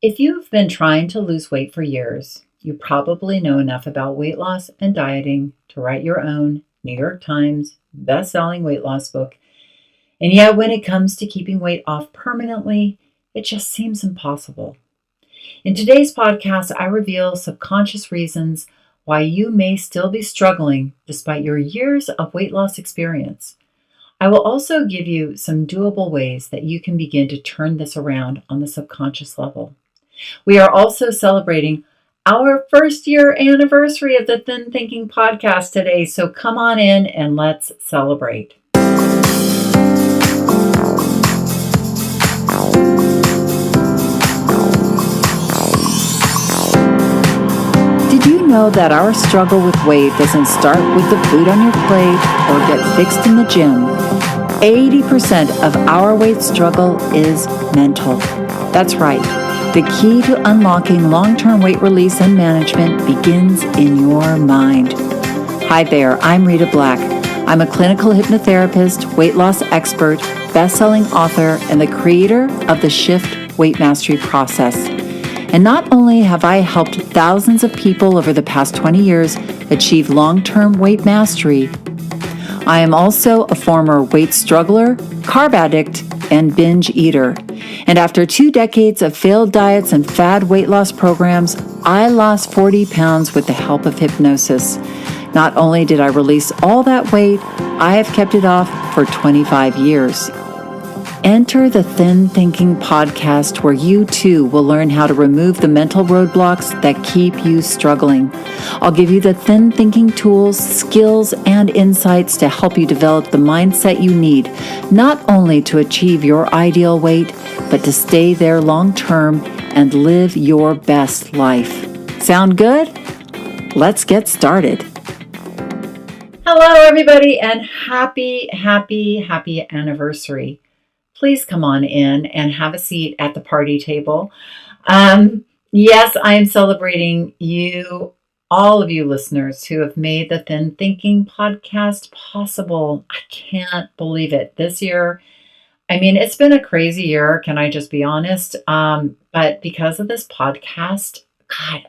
If you've been trying to lose weight for years, you probably know enough about weight loss and dieting to write your own New York Times best-selling weight loss book. And yet, when it comes to keeping weight off permanently, it just seems impossible. In today's podcast, I reveal subconscious reasons why you may still be struggling despite your years of weight loss experience. I will also give you some doable ways that you can begin to turn this around on the subconscious level. We are also celebrating our first year anniversary of the Thin Thinking podcast today, so come on in and let's celebrate. Did you know that our struggle with weight doesn't start with the food on your plate or get fixed in the gym? 80% of our weight struggle is mental. That's right. The key to unlocking long-term weight release and management begins in your mind. Hi there, I'm Rita Black. I'm a clinical hypnotherapist, weight loss expert, best-selling author, and the creator of the Shift Weight Mastery process. And not only have I helped thousands of people over the past 20 years achieve long-term weight mastery, I am also a former weight struggler, carb addict, and binge eater. And after 2 decades of failed diets and fad weight loss programs, I lost 40 pounds with the help of hypnosis. Not only did I release all that weight, I have kept it off for 25 years. Enter the Thin Thinking podcast, where you too will learn how to remove the mental roadblocks that keep you struggling. I'll give you the thin thinking tools, skills, and insights to help you develop the mindset you need, not only to achieve your ideal weight, but to stay there long term and live your best life. Sound good? Let's get started. Hello, everybody, and happy anniversary. Please come on in and have a seat at the party table. Yes, I am celebrating you, all of you listeners who have made the Thin Thinking podcast possible. I can't believe it. This year, it's been a crazy year, can I just be honest? But because of this podcast, God,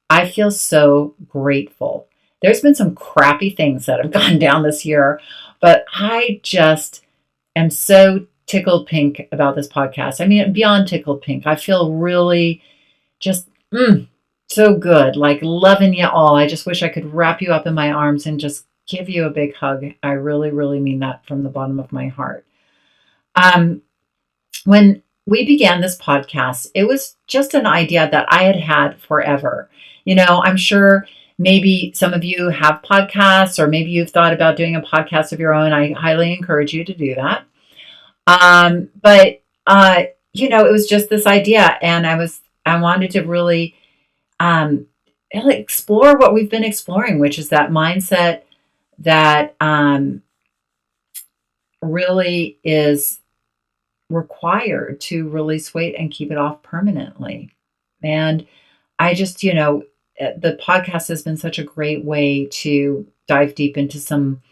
I feel so grateful. There's been some crappy things that have gone down this year, but I just am so tickled pink about this podcast. Beyond tickled pink. I feel really just so good, like loving you all. I just wish I could wrap you up in my arms and just give you a big hug. I really, really mean that from the bottom of my heart. When we began this podcast, it was just an idea that I had had forever. I'm sure maybe some of you have podcasts, or maybe you've thought about doing a podcast of your own. I highly encourage you to do that. It was just this idea, and I wanted to really, explore what we've been exploring, which is that mindset that, really is required to release weight and keep it off permanently. And I just, the podcast has been such a great way to dive deep into some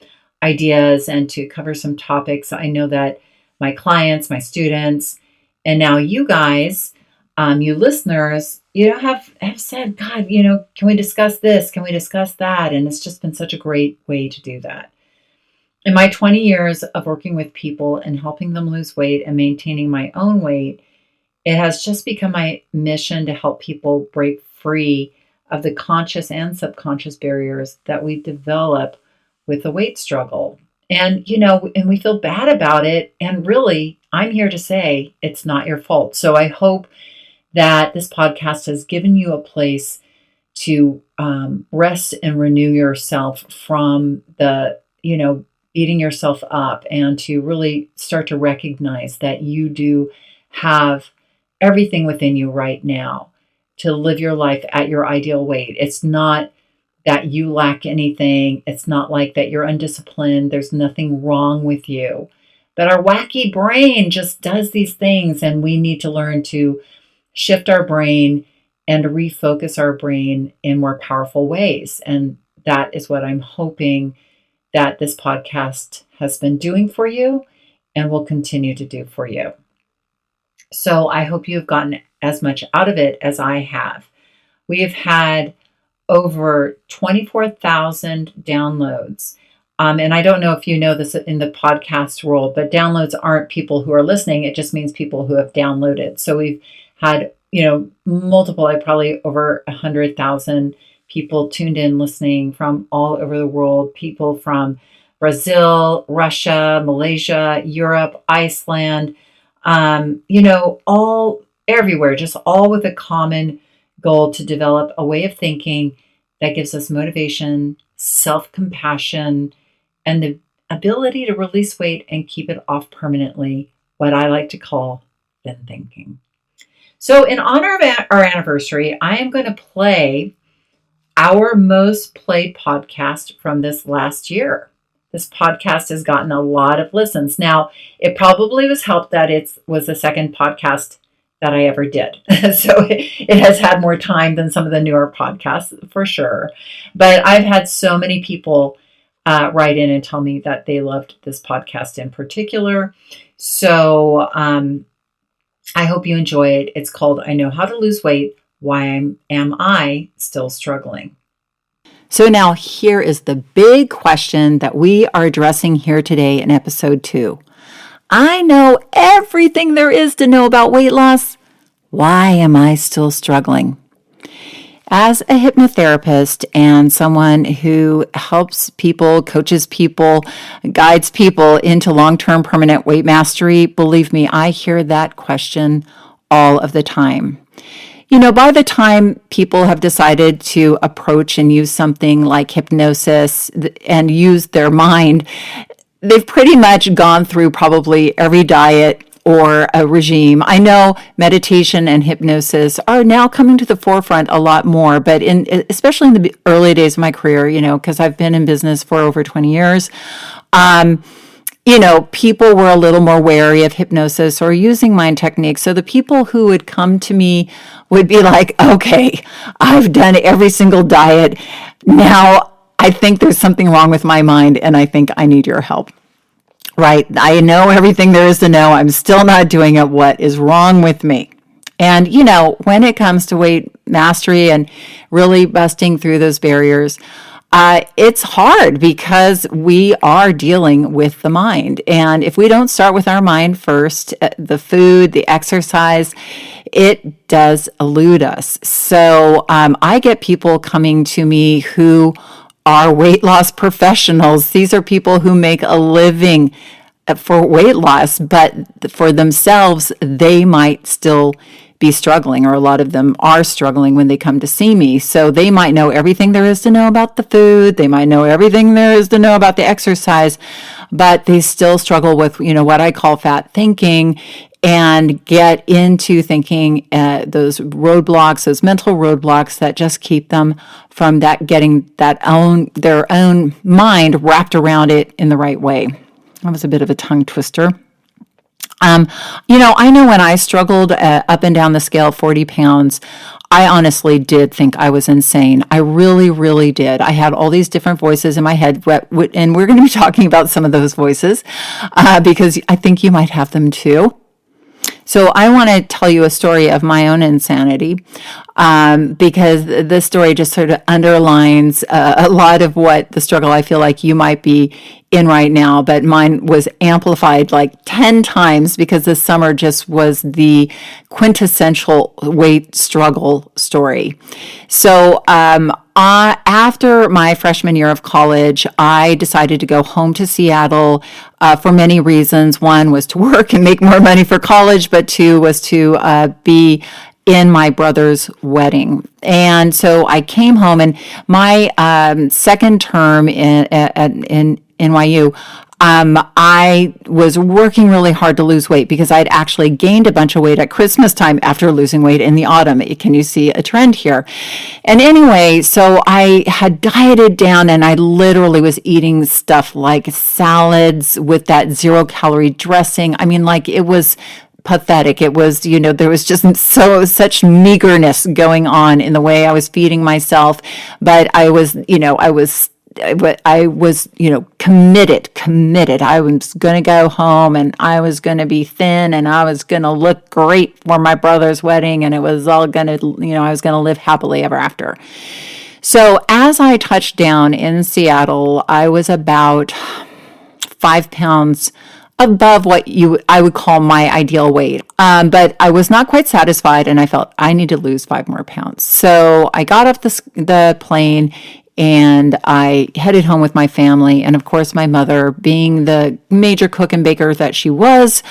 ideas and to cover some topics. I know that my clients, my students, and now you guys, you listeners, have said, God, can we discuss this? Can we discuss that? And it's just been such a great way to do that. In my 20 years of working with people and helping them lose weight and maintaining my own weight, it has just become my mission to help people break free of the conscious and subconscious barriers that we develop with the weight struggle. And, and we feel bad about it. And really, I'm here to say it's not your fault. So I hope that this podcast has given you a place to rest and renew yourself from the, beating yourself up, and to really start to recognize that you do have everything within you right now to live your life at your ideal weight. It's not that you lack anything. It's not like that you're undisciplined. There's nothing wrong with you. But our wacky brain just does these things, and we need to learn to shift our brain and refocus our brain in more powerful ways. And that is what I'm hoping that this podcast has been doing for you and will continue to do for you. So I hope you've gotten as much out of it as I have. We have had over 24,000 downloads. And I don't know if you know this in the podcast world, but downloads aren't people who are listening. It just means people who have downloaded. So we've had, multiple, probably over 100,000 people tuned in listening from all over the world, people from Brazil, Russia, Malaysia, Europe, Iceland, all everywhere, just all with a common goal to develop a way of thinking that gives us motivation, self-compassion, and the ability to release weight and keep it off permanently, what I like to call thin thinking. So in honor of our anniversary, I am going to play our most played podcast from this last year. This podcast has gotten a lot of listens. Now, it probably was helped that it was the second podcast that I ever did. So it has had more time than some of the newer podcasts, for sure. But I've had so many people write in and tell me that they loved this podcast in particular. So I hope you enjoy it. It's called I Know How to Lose Weight. Why am I still struggling? So now here is the big question that we are addressing here today in episode 2. I know everything there is to know about weight loss. Why am I still struggling? As a hypnotherapist and someone who helps people, coaches people, guides people into long-term permanent weight mastery, believe me, I hear that question all of the time. By the time people have decided to approach and use something like hypnosis and use their mind, they've pretty much gone through probably every diet or a regime. I know meditation and hypnosis are now coming to the forefront a lot more, but especially in the early days of my career, because I've been in business for over 20 years, people were a little more wary of hypnosis or using mind techniques. So the people who would come to me would be like, okay, I've done every single diet. Now I think there's something wrong with my mind and I think I need your help. Right? I know everything there is to know. I'm still not doing it. What is wrong with me? And, when it comes to weight mastery and really busting through those barriers, it's hard because we are dealing with the mind. And if we don't start with our mind first, the food, the exercise, it does elude us. So I get people coming to me who are weight loss professionals. These are people who make a living for weight loss, but for themselves, they might still be struggling, or a lot of them are struggling when they come to see me. So they might know everything there is to know about the food. They might know everything there is to know about the exercise, but they still struggle with, what I call fat thinking, and get into thinking those roadblocks, those mental roadblocks that just keep them from getting their own mind wrapped around it in the right way. That was a bit of a tongue twister. I know when I struggled up and down the scale 40 pounds, I honestly did think I was insane. I really, really did. I had all these different voices in my head, and we're going to be talking about some of those voices because I think you might have them too. So I want to tell you a story of my own insanity because this story just sort of underlines a lot of what the struggle I feel like you might be in right now, but mine was amplified like 10 times because this summer just was the quintessential weight struggle story. So after my freshman year of college, I decided to go home to Seattle for many reasons. One was to work and make more money for college, but two was to be in my brother's wedding. And so I came home, and my second term at NYU, I was working really hard to lose weight because I'd actually gained a bunch of weight at Christmas time after losing weight in the autumn. Can you see a trend here? And anyway, so I had dieted down, and I literally was eating stuff like salads with that 0-calorie dressing. I mean, like, it was pathetic. It was, there was just such meagerness going on in the way I was feeding myself, but I was but I was, committed. I was going to go home and I was going to be thin and I was going to look great for my brother's wedding, and it was all going to, I was going to live happily ever after. So as I touched down in Seattle, I was about 5 pounds above what I would call my ideal weight. But I was not quite satisfied, and I felt I need to lose 5 more pounds. So I got off the plane and I headed home with my family. And of course, my mother, being the major cook and baker that she was,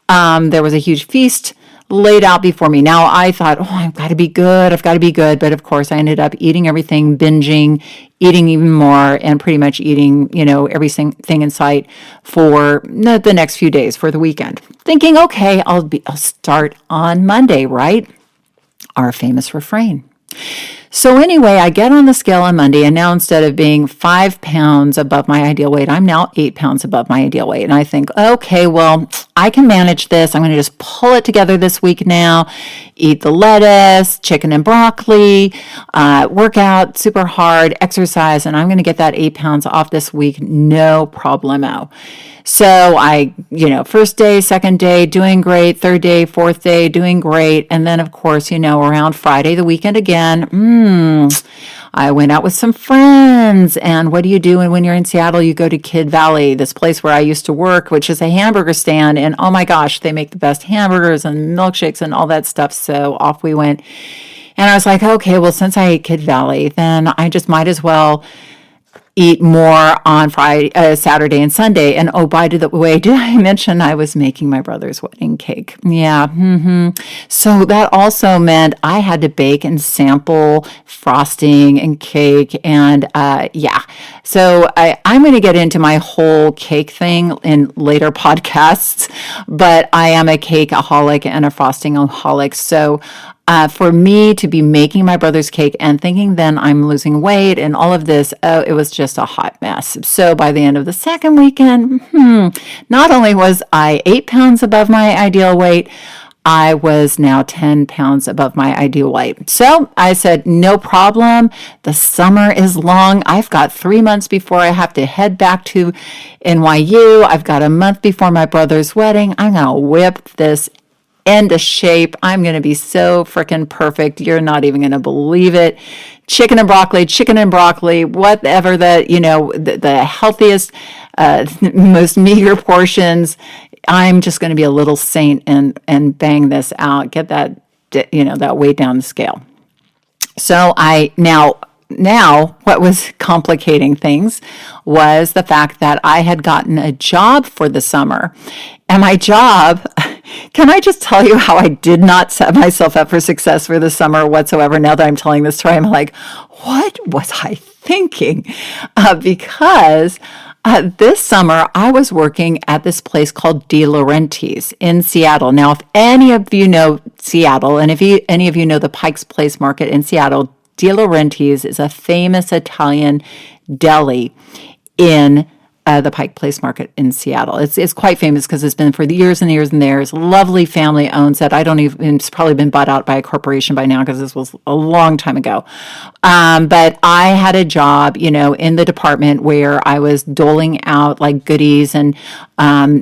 there was a huge feast laid out before me. Now I thought, I've got to be good. But of course, I ended up eating everything, binging, eating even more, and pretty much eating, everything in sight for the next few days, for the weekend. Thinking, okay, I'll start on Monday, right? Our famous refrain. So anyway, I get on the scale on Monday, and now instead of being 5 pounds above my ideal weight, I'm now 8 pounds above my ideal weight. And I think, okay, well, I can manage this. I'm going to just pull it together this week now, eat the lettuce, chicken and broccoli, work out super hard, exercise, and I'm going to get that 8 pounds off this week, no problemo. So I, first day, second day, doing great, third day, fourth day, doing great. And then, of course, around Friday, the weekend again, I went out with some friends. And what do you do when you're in Seattle? You go to Kid Valley, this place where I used to work, which is a hamburger stand. And oh my gosh, they make the best hamburgers and milkshakes and all that stuff. So off we went. And I was like, okay, well, since I ate Kid Valley, then I just might as well eat more on Friday, Saturday, and Sunday. And oh, by the way, did I mention I was making my brother's wedding cake? Yeah. So that also meant I had to bake and sample frosting and cake. And so I'm going to get into my whole cake thing in later podcasts, but I am a cakeaholic and a frostingaholic. So for me to be making my brother's cake and thinking then I'm losing weight and all of this, it was just a hot mess. So by the end of the second weekend, not only was I 8 pounds above my ideal weight, I was now 10 pounds above my ideal weight. So I said, no problem. The summer is long. I've got 3 months before I have to head back to NYU. I've got a month before my brother's wedding. I'm going to whip this into shape. I'm going to be so freaking perfect. You're not even going to believe it. Chicken and broccoli, whatever the healthiest, most meager portions. I'm just going to be a little saint and bang this out, get that, that weight down the scale. So now, what was complicating things was the fact that I had gotten a job for the summer. And my job, can I just tell you how I did not set myself up for success for the summer whatsoever? Now that I'm telling this story, I'm like, what was I thinking? Because this summer, I was working at this place called De Laurentiis in Seattle. Now, if any of you know Seattle, and if any of you know the Pike's Place Market in Seattle, De Laurentiis is a famous Italian deli in the Pike Place Market in Seattle. It's quite famous because it's been for the years and years and years. Lovely family owns it. It's probably been bought out by a corporation by now because this was a long time ago. But I had a job, in the department where I was doling out like goodies and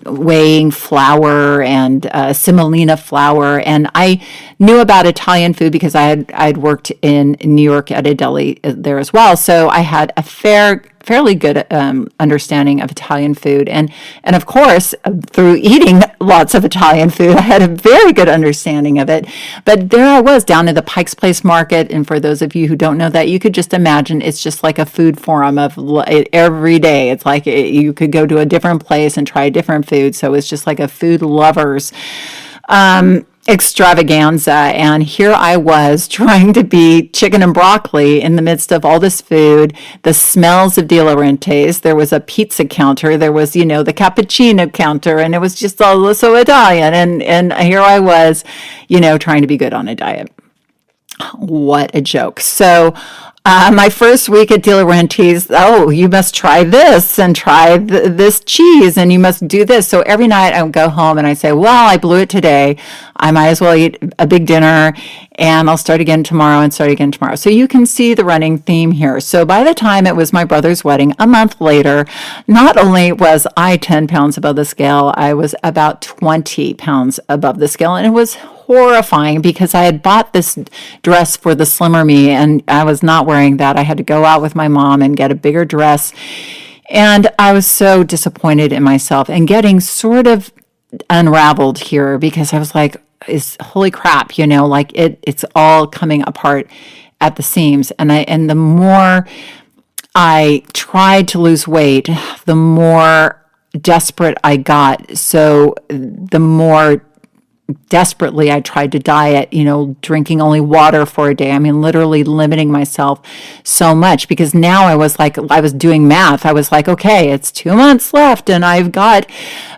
weighing flour and semolina flour. And I knew about Italian food because I'd worked in New York at a deli there as well. So I had a fairly good understanding of Italian food. And of course, through eating lots of Italian food, I had a very good understanding of it. But there I was down at the Pike's Place Market. And for those of you who don't know that, you could just imagine it's just like a food forum of every day. It's like you could go to a different place and try different food. So it's just like a food lovers extravaganza. And here I was trying to be chicken and broccoli in the midst of all this food, the smells of De Laurentiis. There was a pizza counter. There was, the cappuccino counter, and it was just all so Italian. And here I was, trying to be good on a diet. What a joke. So my first week at De Laurentiis, you must try this and try this cheese and you must do this. So every night I would go home and I say, well, I blew it today. I might as well eat a big dinner, and I'll start again tomorrow and start again tomorrow. So you can see the running theme here. So by the time it was my brother's wedding, a month later, not only was I 10 pounds above the scale, I was about 20 pounds above the scale. And it was horrifying because I had bought this dress for the slimmer me, and I was not wearing that. I had to go out with my mom and get a bigger dress. And I was so disappointed in myself and getting sort of unraveled here because I was like, holy crap, like it's all coming apart at the seams. And the more I tried to lose weight, the more desperate I got. So the more desperately I tried to diet, drinking only water for a day. I mean, literally limiting myself so much because now I was doing math. I was like, okay, it's 2 months left and I've got,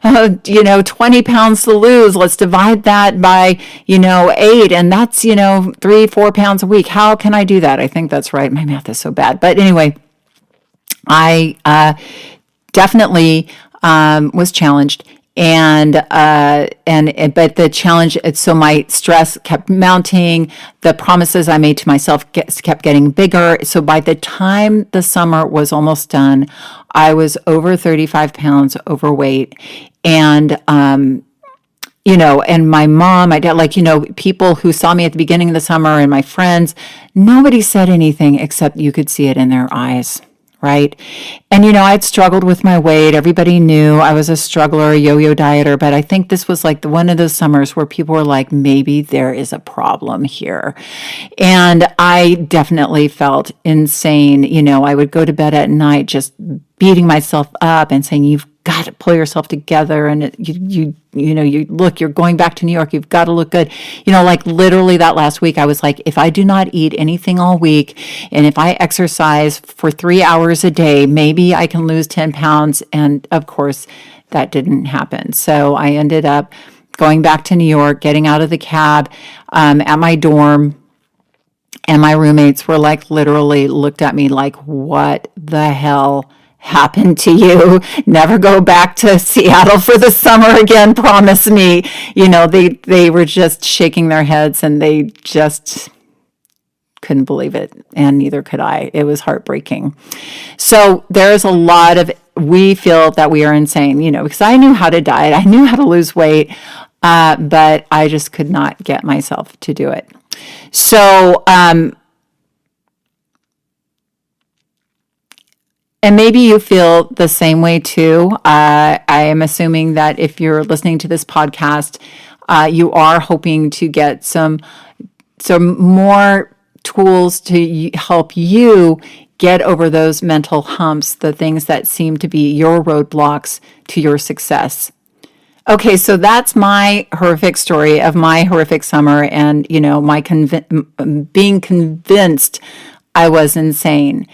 20 pounds to lose. Let's divide that by, 8. And that's, 3-4 pounds a week. How can I do that? I think that's right. My math is so bad. But anyway, I definitely was challenged. But the challenge, so my stress kept mounting. The promises I made to myself kept getting bigger. So by the time the summer was almost done, I was over 35 pounds overweight. And, and my mom, my dad, people who saw me at the beginning of the summer and my friends, nobody said anything except you could see it in their eyes. Right. And, I'd struggled with my weight. Everybody knew I was a struggler, a yo-yo dieter, but I think this was like one of those summers where people were like, maybe there is a problem here. And I definitely felt insane. I would go to bed at night just beating myself up and saying, you've got to pull yourself together. And you look, you're going back to New York. You've got to look good. Literally that last week, I was like, if I do not eat anything all week, and if I exercise for 3 hours a day, maybe I can lose 10 pounds. And of course, that didn't happen. So I ended up going back to New York, getting out of the cab at my dorm. And my roommates were literally looked at me like, what the hell happened to you? Never go back to Seattle for the summer again, promise me. They were just shaking their heads and they just couldn't believe it, and neither could I. It was heartbreaking. So there's a lot of, we feel that we are insane, because I knew how to diet, I knew how to lose weight, but I just could not get myself to do it. So, and maybe you feel the same way too. I am assuming that if you're listening to this podcast, you are hoping to get some more tools to help you get over those mental humps, the things that seem to be your roadblocks to your success. Okay, so that's my horrific story of my horrific summer and, my being convinced I was insane.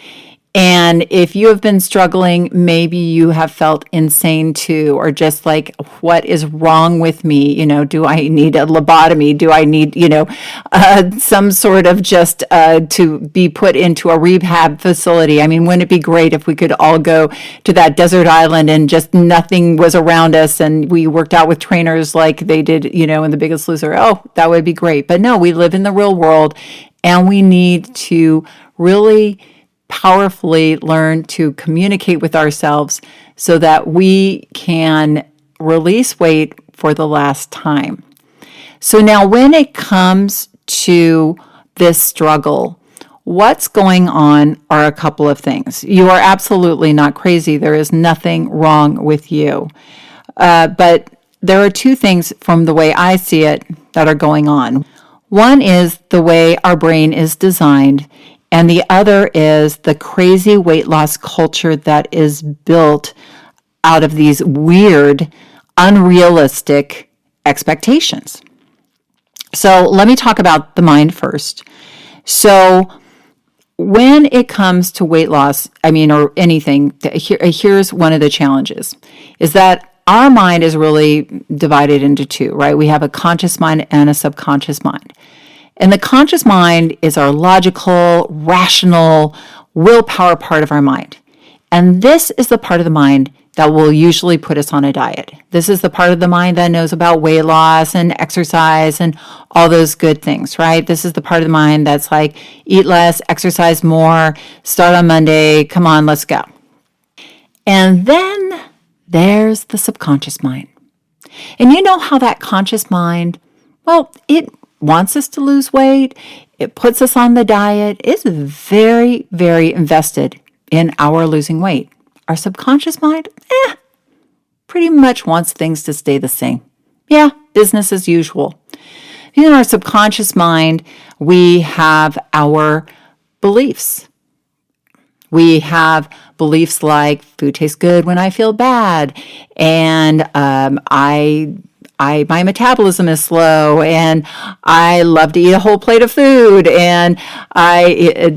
And if you have been struggling, maybe you have felt insane too, or just like, what is wrong with me? Do I need a lobotomy? Do I need, some sort of just to be put into a rehab facility? I mean, wouldn't it be great if we could all go to that desert island and just nothing was around us and we worked out with trainers like they did, in The Biggest Loser? Oh, that would be great. But no, we live in the real world and we need to really powerfully learn to communicate with ourselves so that we can release weight for the last time. So now when it comes to this struggle, what's going on are a couple of things. You are absolutely not crazy. There is nothing wrong with you. But there are two things from the way I see it that are going on. One is the way our brain is designed, and the other is the crazy weight loss culture that is built out of these weird, unrealistic expectations. So let me talk about the mind first. So when it comes to weight loss, or anything, here's one of the challenges, is that our mind is really divided into two, right? We have a conscious mind and a subconscious mind. And the conscious mind is our logical, rational, willpower part of our mind. And this is the part of the mind that will usually put us on a diet. This is the part of the mind that knows about weight loss and exercise and all those good things, right? This is the part of the mind that's like, eat less, exercise more, start on Monday, come on, let's go. And then there's the subconscious mind. And you know how that conscious mind, well, it wants us to lose weight. It puts us on the diet. It's very, very invested in our losing weight. Our subconscious mind, pretty much wants things to stay the same. Yeah, business as usual. In our subconscious mind, we have our beliefs. We have beliefs like food tastes good when I feel bad, and my metabolism is slow, and I love to eat a whole plate of food, and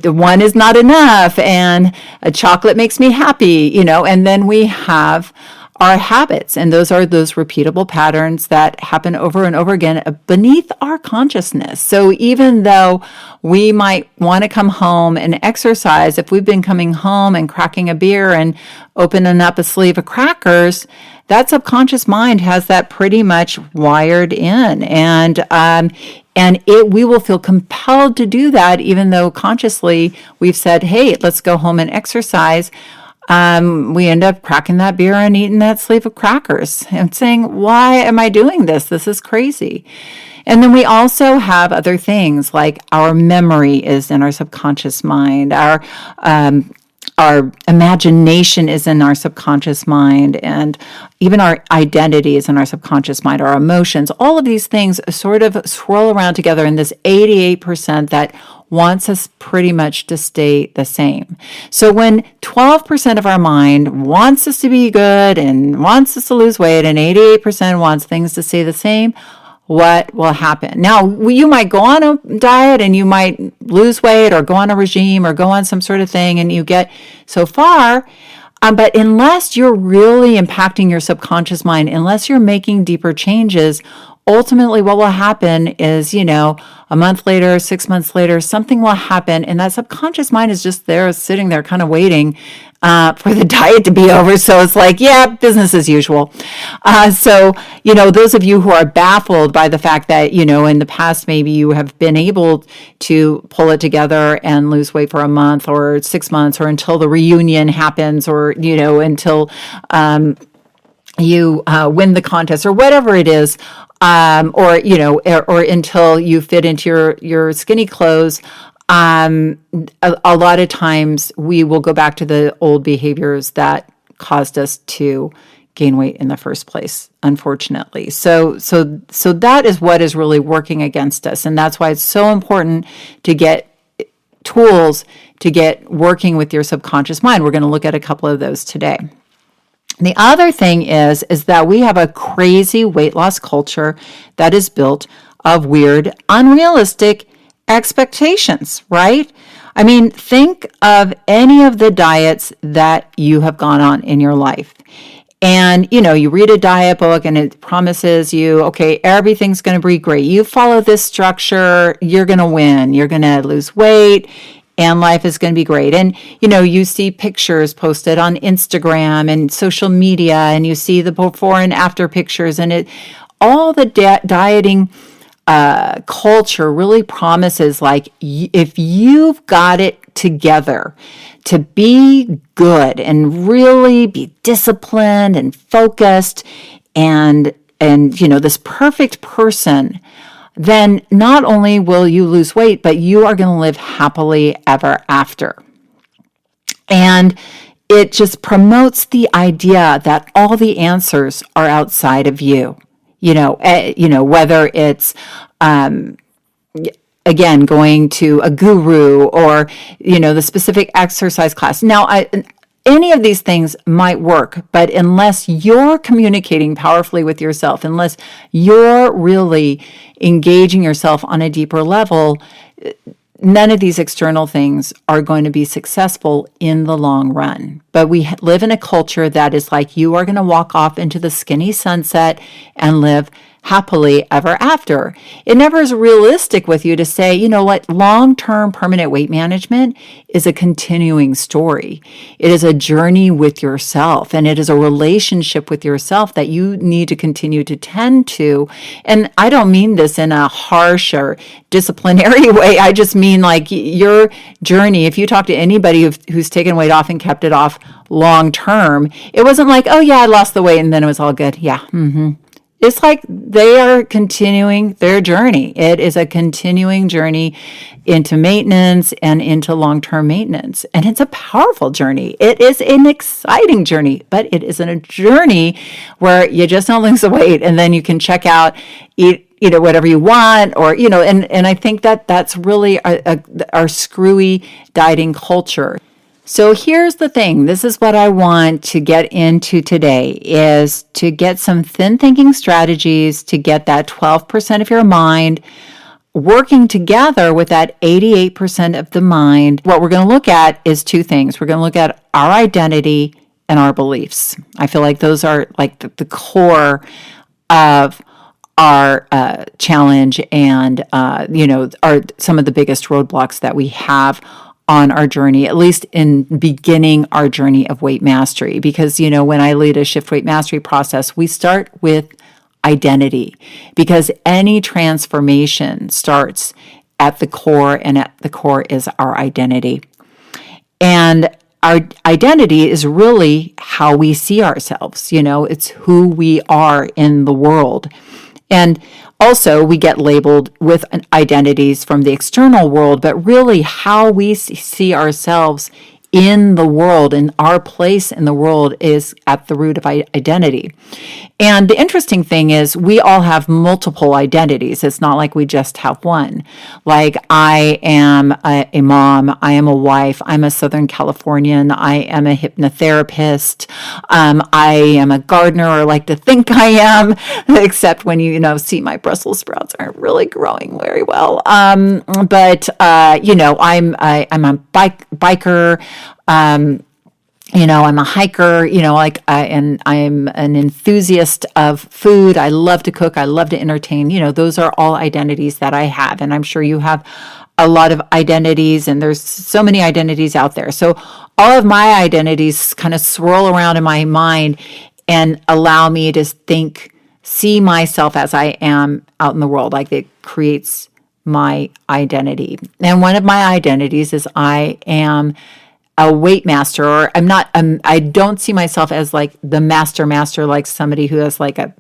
one is not enough, and a chocolate makes me happy, and then we have our habits, and those are those repeatable patterns that happen over and over again beneath our consciousness. So even though we might want to come home and exercise, if we've been coming home and cracking a beer and opening up a sleeve of crackers, that subconscious mind has that pretty much wired in, and we will feel compelled to do that, even though consciously we've said, "Hey, let's go home and exercise." We end up cracking that beer and eating that sleeve of crackers and saying, "Why am I doing this? This is crazy." And then we also have other things like our memory is in our subconscious mind. Our imagination is in our subconscious mind, and even our identity is in our subconscious mind, our emotions. All of these things sort of swirl around together in this 88% that wants us pretty much to stay the same. So when 12% of our mind wants us to be good and wants us to lose weight, and 88% wants things to stay the same, what will happen? Now, you might go on a diet and you might lose weight or go on a regime or go on some sort of thing and you get so far, but unless you're really impacting your subconscious mind, unless you're making deeper changes, ultimately what will happen is, a month later, 6 months later, something will happen, and that subconscious mind is just there, sitting there kind of waiting for the diet to be over. So it's like, yeah, business as usual. So, those of you who are baffled by the fact that, in the past, maybe you have been able to pull it together and lose weight for a month or 6 months or until the reunion happens or, until you win the contest or whatever it is, or until you fit into your skinny clothes. A lot of times we will go back to the old behaviors that caused us to gain weight in the first place, unfortunately. So that is what is really working against us. And that's why it's so important to get tools to get working with your subconscious mind. We're going to look at a couple of those today. The other thing is that we have a crazy weight loss culture that is built of weird, unrealistic expectations, right? I mean, think of any of the diets that you have gone on in your life. And, you read a diet book and it promises you, okay, everything's going to be great. You follow this structure, you're going to win. You're going to lose weight and life is going to be great. And, you see pictures posted on Instagram and social media, and you see the before and after pictures, and all the dieting culture really promises, like, if you've got it together to be good and really be disciplined and focused and this perfect person, then not only will you lose weight, but you are going to live happily ever after. And it just promotes the idea that all the answers are outside of you. Whether it's again going to a guru or the specific exercise class. Now, any of these things might work, but unless you're communicating powerfully with yourself, unless you're really engaging yourself on a deeper level, none of these external things are going to be successful in the long run. But we live in a culture that is like, you are going to walk off into the skinny sunset and live happily ever after. It never is realistic with you to say, you know what, long-term permanent weight management is a continuing story. It is a journey with yourself, and it is a relationship with yourself that you need to continue to tend to. And I don't mean this in a harsh or disciplinary way. I just mean like your journey. If you talk to anybody who's taken weight off and kept it off long term, it wasn't like, oh yeah, I lost the weight and then it was all good. Yeah. It's like they are continuing their journey. It is a continuing journey into maintenance and into long-term maintenance. And it's a powerful journey. It is an exciting journey, but it isn't a journey where you just don't lose the weight and then you can check out, eat whatever you want, or, and I think that that's really our screwy dieting culture. So here's the thing. This is what I want to get into today, is to get some thin thinking strategies to get that 12% of your mind working together with that 88% of the mind. What we're going to look at is two things. We're going to look at our identity and our beliefs. I feel like those are like the core of our challenge and, are some of the biggest roadblocks that we have on our journey, at least in beginning our journey of weight mastery. Because, when I lead a shift weight mastery process, we start with identity, because any transformation starts at the core, and at the core is our identity. And our identity is really how we see ourselves. It's who we are in the world. And also, we get labeled with identities from the external world, but really how we see ourselves in the world and our place in the world is at the root of identity. And the interesting thing is we all have multiple identities. It's not like we just have one. Like I am a mom, I am a wife, I'm a Southern Californian, I am a hypnotherapist, I am a gardener, or like to think I am, except when you see my Brussels sprouts aren't really growing very well. I'm a biker. I'm a hiker, and I'm an enthusiast of food. I love to cook. I love to entertain. Those are all identities that I have. And I'm sure you have a lot of identities, and there's so many identities out there. So all of my identities kind of swirl around in my mind and allow me to see myself as I am out in the world. Like it creates my identity. And one of my identities is I am a weight master, or I don't see myself as like the master, like somebody who has like a,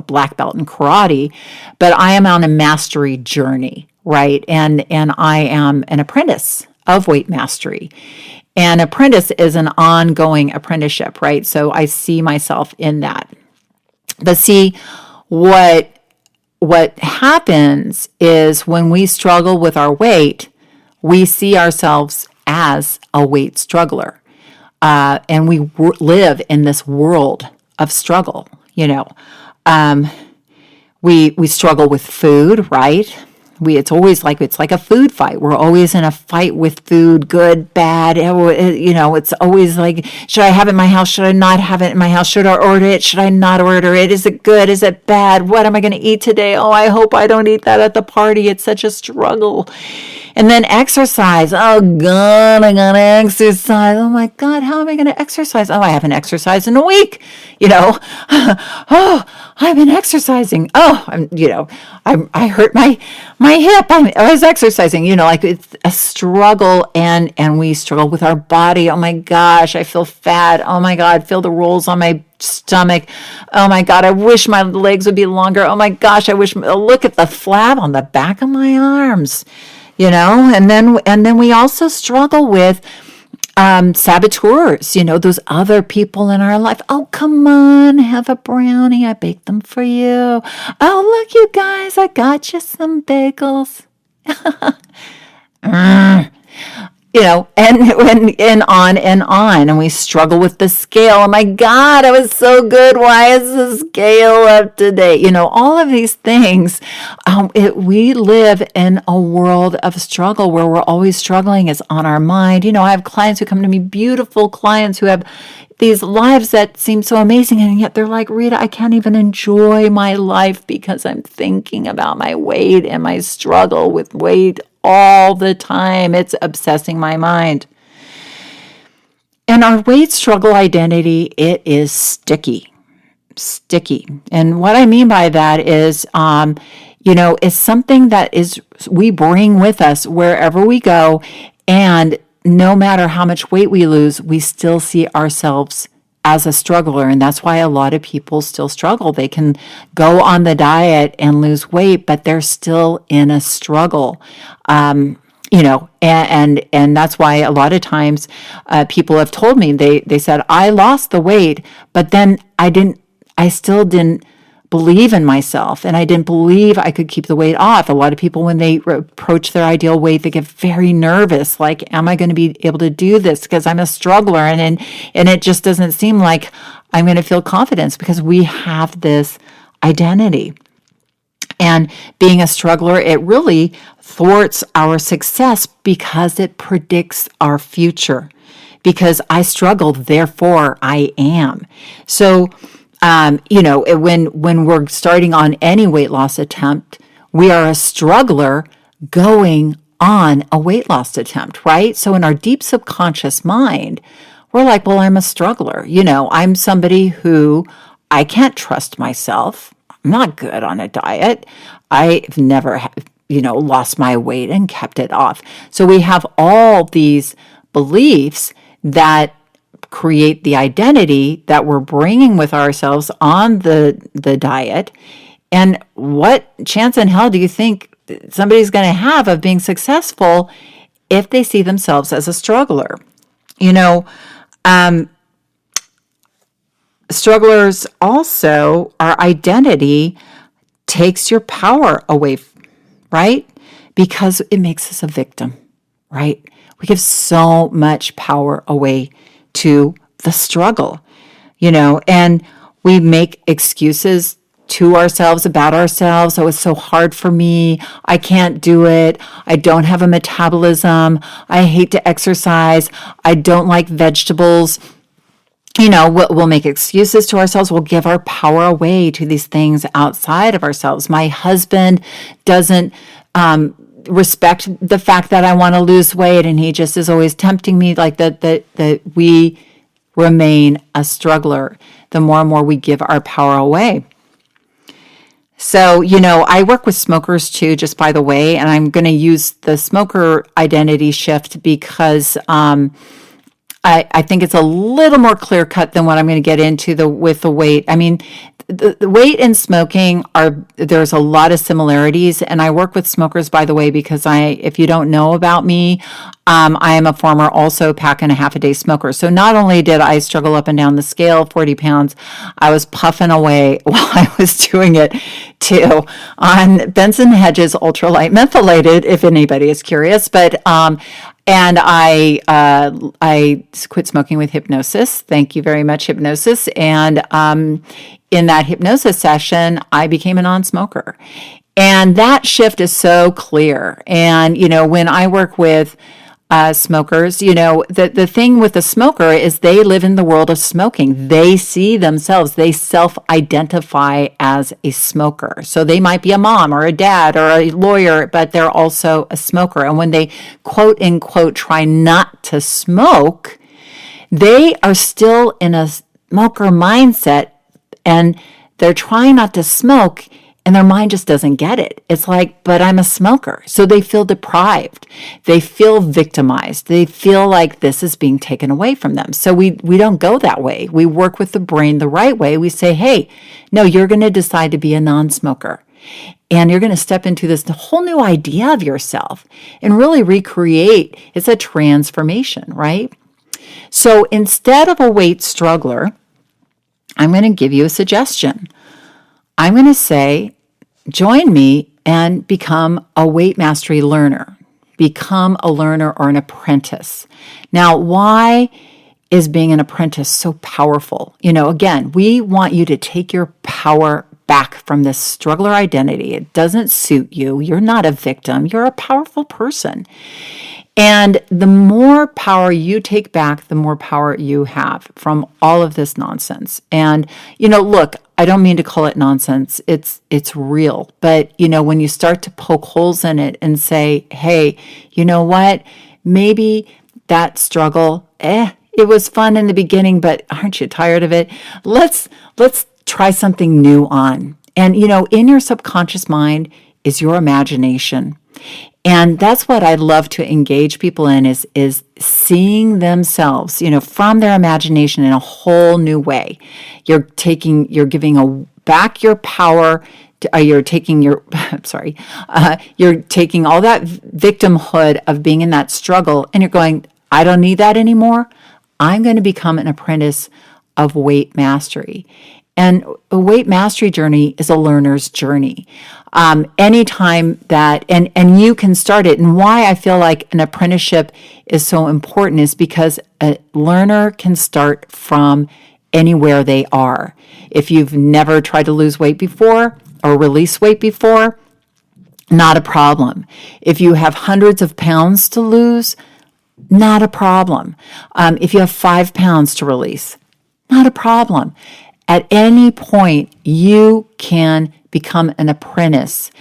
black belt in karate, but I am on a mastery journey, right? And I am an apprentice of weight mastery. And apprentice is an ongoing apprenticeship, right? So I see myself in that. But see, what happens is when we struggle with our weight, we see ourselves as a weight struggler. And we live in this world of struggle, We struggle with food, right? It's always like, it's like a food fight. We're always in a fight with food, good, bad. It's always like, should I have it in my house? Should I not have it in my house? Should I order it? Should I not order it? Is it good? Is it bad? What am I going to eat today? Oh, I hope I don't eat that at the party. It's such a struggle. And then exercise. Oh, God, I got to exercise. Oh, my God, how am I going to exercise? Oh, I haven't exercised in a week. Oh, I've been exercising. Oh, I hurt my hip. I was exercising. Like it's a struggle, and we struggle with our body. Oh, my gosh, I feel fat. Oh, my God, feel the rolls on my stomach. Oh, my God, I wish my legs would be longer. Oh, my gosh, look at the flab on the back of my arms. And then we also struggle with saboteurs, those other people in our life. Oh, come on, have a brownie. I baked them for you. Oh, look, you guys, I got you some bagels. and on and on. And we struggle with the scale. Oh my God, I was so good. Why is the scale up to date? All of these things. We live in a world of struggle where we're always struggling. It's on our mind. I have clients who come to me, beautiful clients who have these lives that seem so amazing, and yet they're like, Rita, I can't even enjoy my life because I'm thinking about my weight and my struggle with weight all the time. It's obsessing my mind. And our weight struggle identity, it is sticky. And what I mean by that is, it's something that we bring with us wherever we go, and no matter how much weight we lose, we still see ourselves as a struggler. And that's why a lot of people still struggle. They can go on the diet and lose weight, but they're still in a struggle. And that's why a lot of times people have told me, they said, I lost the weight, but then I still didn't believe in myself, and I didn't believe I could keep the weight off. A lot of people, when they approach their ideal weight, they get very nervous, like, am I going to be able to do this? Because I'm a struggler, and it just doesn't seem like I'm going to feel confidence, because we have this identity. And being a struggler, it really thwarts our success because it predicts our future. Because I struggled, therefore I am. So when we're starting on any weight loss attempt, we are a struggler going on a weight loss attempt, right? So in our deep subconscious mind, we're like, well, I'm a struggler. I'm somebody who I can't trust myself. I'm not good on a diet. I've never, lost my weight and kept it off. So we have all these beliefs that create the identity that we're bringing with ourselves on the diet. And what chance in hell do you think somebody's going to have of being successful if they see themselves as a struggler? Strugglers also, our identity takes your power away, right? Because it makes us a victim, right? We give so much power away to the struggle, and we make excuses to ourselves about ourselves. Oh, it's so hard for me. I can't do it. I don't have a metabolism. I hate to exercise. I don't like vegetables. We'll make excuses to ourselves. We'll give our power away to these things outside of ourselves. My husband doesn't respect the fact that I want to lose weight, and he just is always tempting me, like that we remain a struggler the more and more we give our power away. So, I work with smokers too, just by the way, and I'm going to use the smoker identity shift because I think it's a little more clear cut than what I'm going to get into with the weight. I mean, the weight and smoking there's a lot of similarities, and I work with smokers, by the way, because if you don't know about me, I am a former also pack and a half a day smoker. So not only did I struggle up and down the scale, 40 pounds, I was puffing away while I was doing it too on Benson Hedges ultralight methylated, if anybody is curious. But and I quit smoking with hypnosis. Thank you very much, hypnosis. And in that hypnosis session, I became a non-smoker. And that shift is so clear. And, when I work with smokers, the thing with a smoker is they live in the world of smoking. They see themselves, they self-identify as a smoker. So they might be a mom or a dad or a lawyer, but they're also a smoker. And when they quote unquote try not to smoke, they are still in a smoker mindset, and they're trying not to smoke, and their mind just doesn't get it. It's like, but I'm a smoker. So they feel deprived. They feel victimized. They feel like this is being taken away from them. So we don't go that way. We work with the brain the right way. We say, hey, no, you're going to decide to be a non-smoker. And you're going to step into this whole new idea of yourself and really recreate. It's a transformation, right? So instead of a weight struggler, I'm going to give you a suggestion. I'm going to say, join me and become a weight mastery learner. become a learner or an apprentice. Now, why is being an apprentice so powerful? Again, we want you to take your power back from this struggler identity. It doesn't suit you. You're not a victim. You're a powerful person. And the more power you take back, the more power you have from all of this nonsense. And, look, I don't mean to call it nonsense. It's real. But, when you start to poke holes in it and say, hey, you know what? Maybe that struggle, it was fun in the beginning, but aren't you tired of it? Let's try something new on. And, in your subconscious mind is your imagination. And that's what I love to engage people in is seeing themselves, from their imagination in a whole new way. You're giving back your power. You're taking all that victimhood of being in that struggle, and you're going, I don't need that anymore. I'm going to become an apprentice of weight mastery. And a weight mastery journey is a learner's journey. Anytime that, and you can start it. And why I feel like an apprenticeship is so important is because a learner can start from anywhere they are. If you've never tried to lose weight before or release weight before, not a problem. If you have hundreds of pounds to lose, not a problem. If you have 5 pounds to release, not a problem. At any point, you can become an apprentice.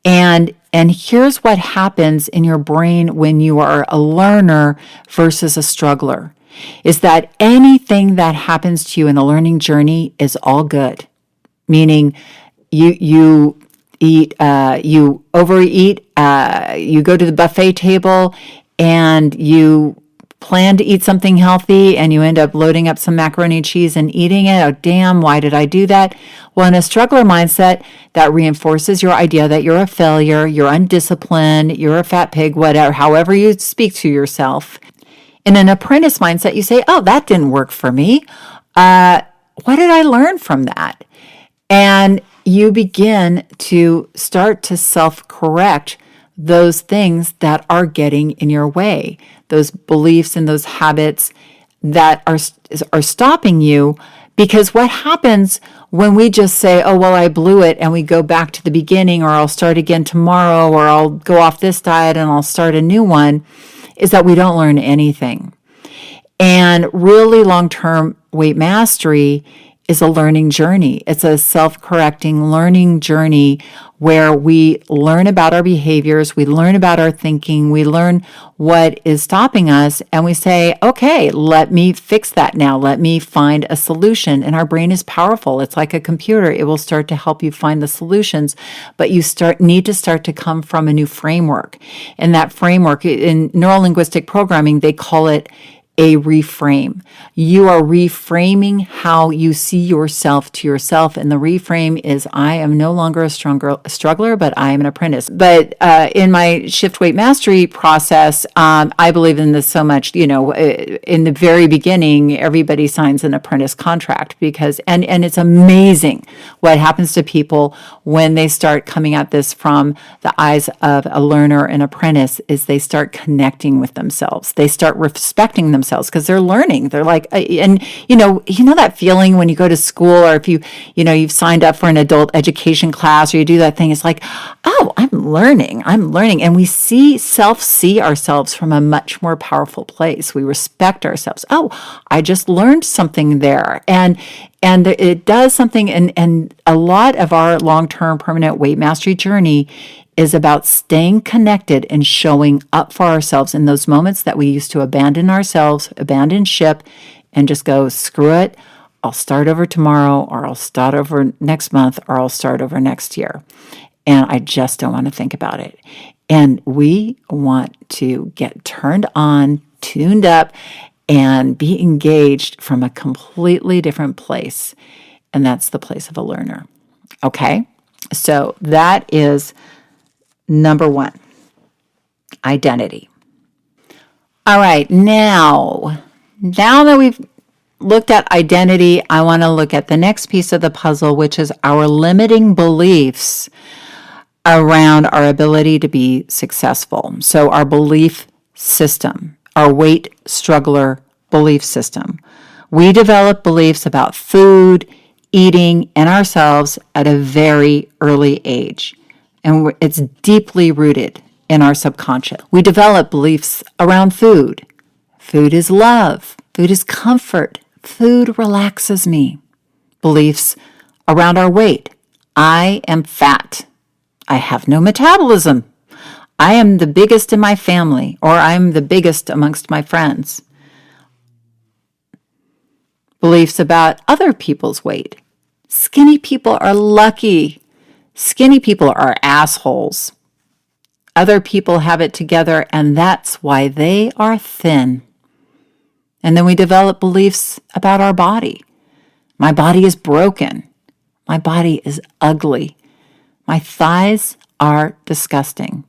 And here's what happens in your brain when you are a learner versus a struggler, is that anything that happens to you in the learning journey is all good. Meaning you eat, you overeat, you go to the buffet table and you plan to eat something healthy and you end up loading up some macaroni and cheese and eating it. Oh, damn, why did I do that? Well, in a struggler mindset, that reinforces your idea that you're a failure, you're undisciplined, you're a fat pig, whatever, however you speak to yourself. In an apprentice mindset, you say, oh, that didn't work for me. What did I learn from that? And you begin to start to self-correct those things that are getting in your way, those beliefs and those habits that are stopping you. Because what happens when we just say, oh, well, I blew it, and we go back to the beginning, or I'll start again tomorrow, or I'll go off this diet and I'll start a new one, is that we don't learn anything. And really long-term weight mastery is a learning journey. It's a self-correcting learning journey where we learn about our behaviors, we learn about our thinking, we learn what is stopping us, and we say, okay, let me fix that now. Let me find a solution. And our brain is powerful. It's like a computer. It will start to help you find the solutions, but you need to start to come from a new framework. And that framework, in neuro-linguistic programming, they call it a reframe. You are reframing how you see yourself to yourself. And the reframe is, I am no longer a struggler, but I am an apprentice. But in my shift weight mastery process, I believe in this so much. In the very beginning, everybody signs an apprentice contract because, and it's amazing what happens to people when they start coming at this from the eyes of a learner and apprentice, is they start connecting with themselves. They start respecting themselves because they're learning. They're like, and you know that feeling when you go to school, or if you've signed up for an adult education class, or you do that thing, it's like, oh, I'm learning. And we see ourselves from a much more powerful place. We respect ourselves. Oh, I just learned something there. And it does something, and a lot of our long-term permanent weight mastery journey is about staying connected and showing up for ourselves in those moments that we used to abandon ourselves, abandon ship, and just go, screw it, I'll start over tomorrow, or I'll start over next month, or I'll start over next year. And I just don't want to think about it. And we want to get turned on, tuned up, and be engaged from a completely different place. And that's the place of a learner. Okay? So that is number one, identity. All right, now that we've looked at identity, I want to look at the next piece of the puzzle, which is our limiting beliefs around our ability to be successful. So our belief system, our weight struggler belief system. We develop beliefs about food, eating, and ourselves at a very early age. And it's deeply rooted in our subconscious. We develop beliefs around food. Food is love. Food is comfort. Food relaxes me. Beliefs around our weight. I am fat. I have no metabolism. I am the biggest in my family, or I'm the biggest amongst my friends. Beliefs about other people's weight. Skinny people are lucky. Skinny people are assholes. Other people have it together, and that's why they are thin. And then we develop beliefs about our body. My body is broken. My body is ugly. My thighs are disgusting.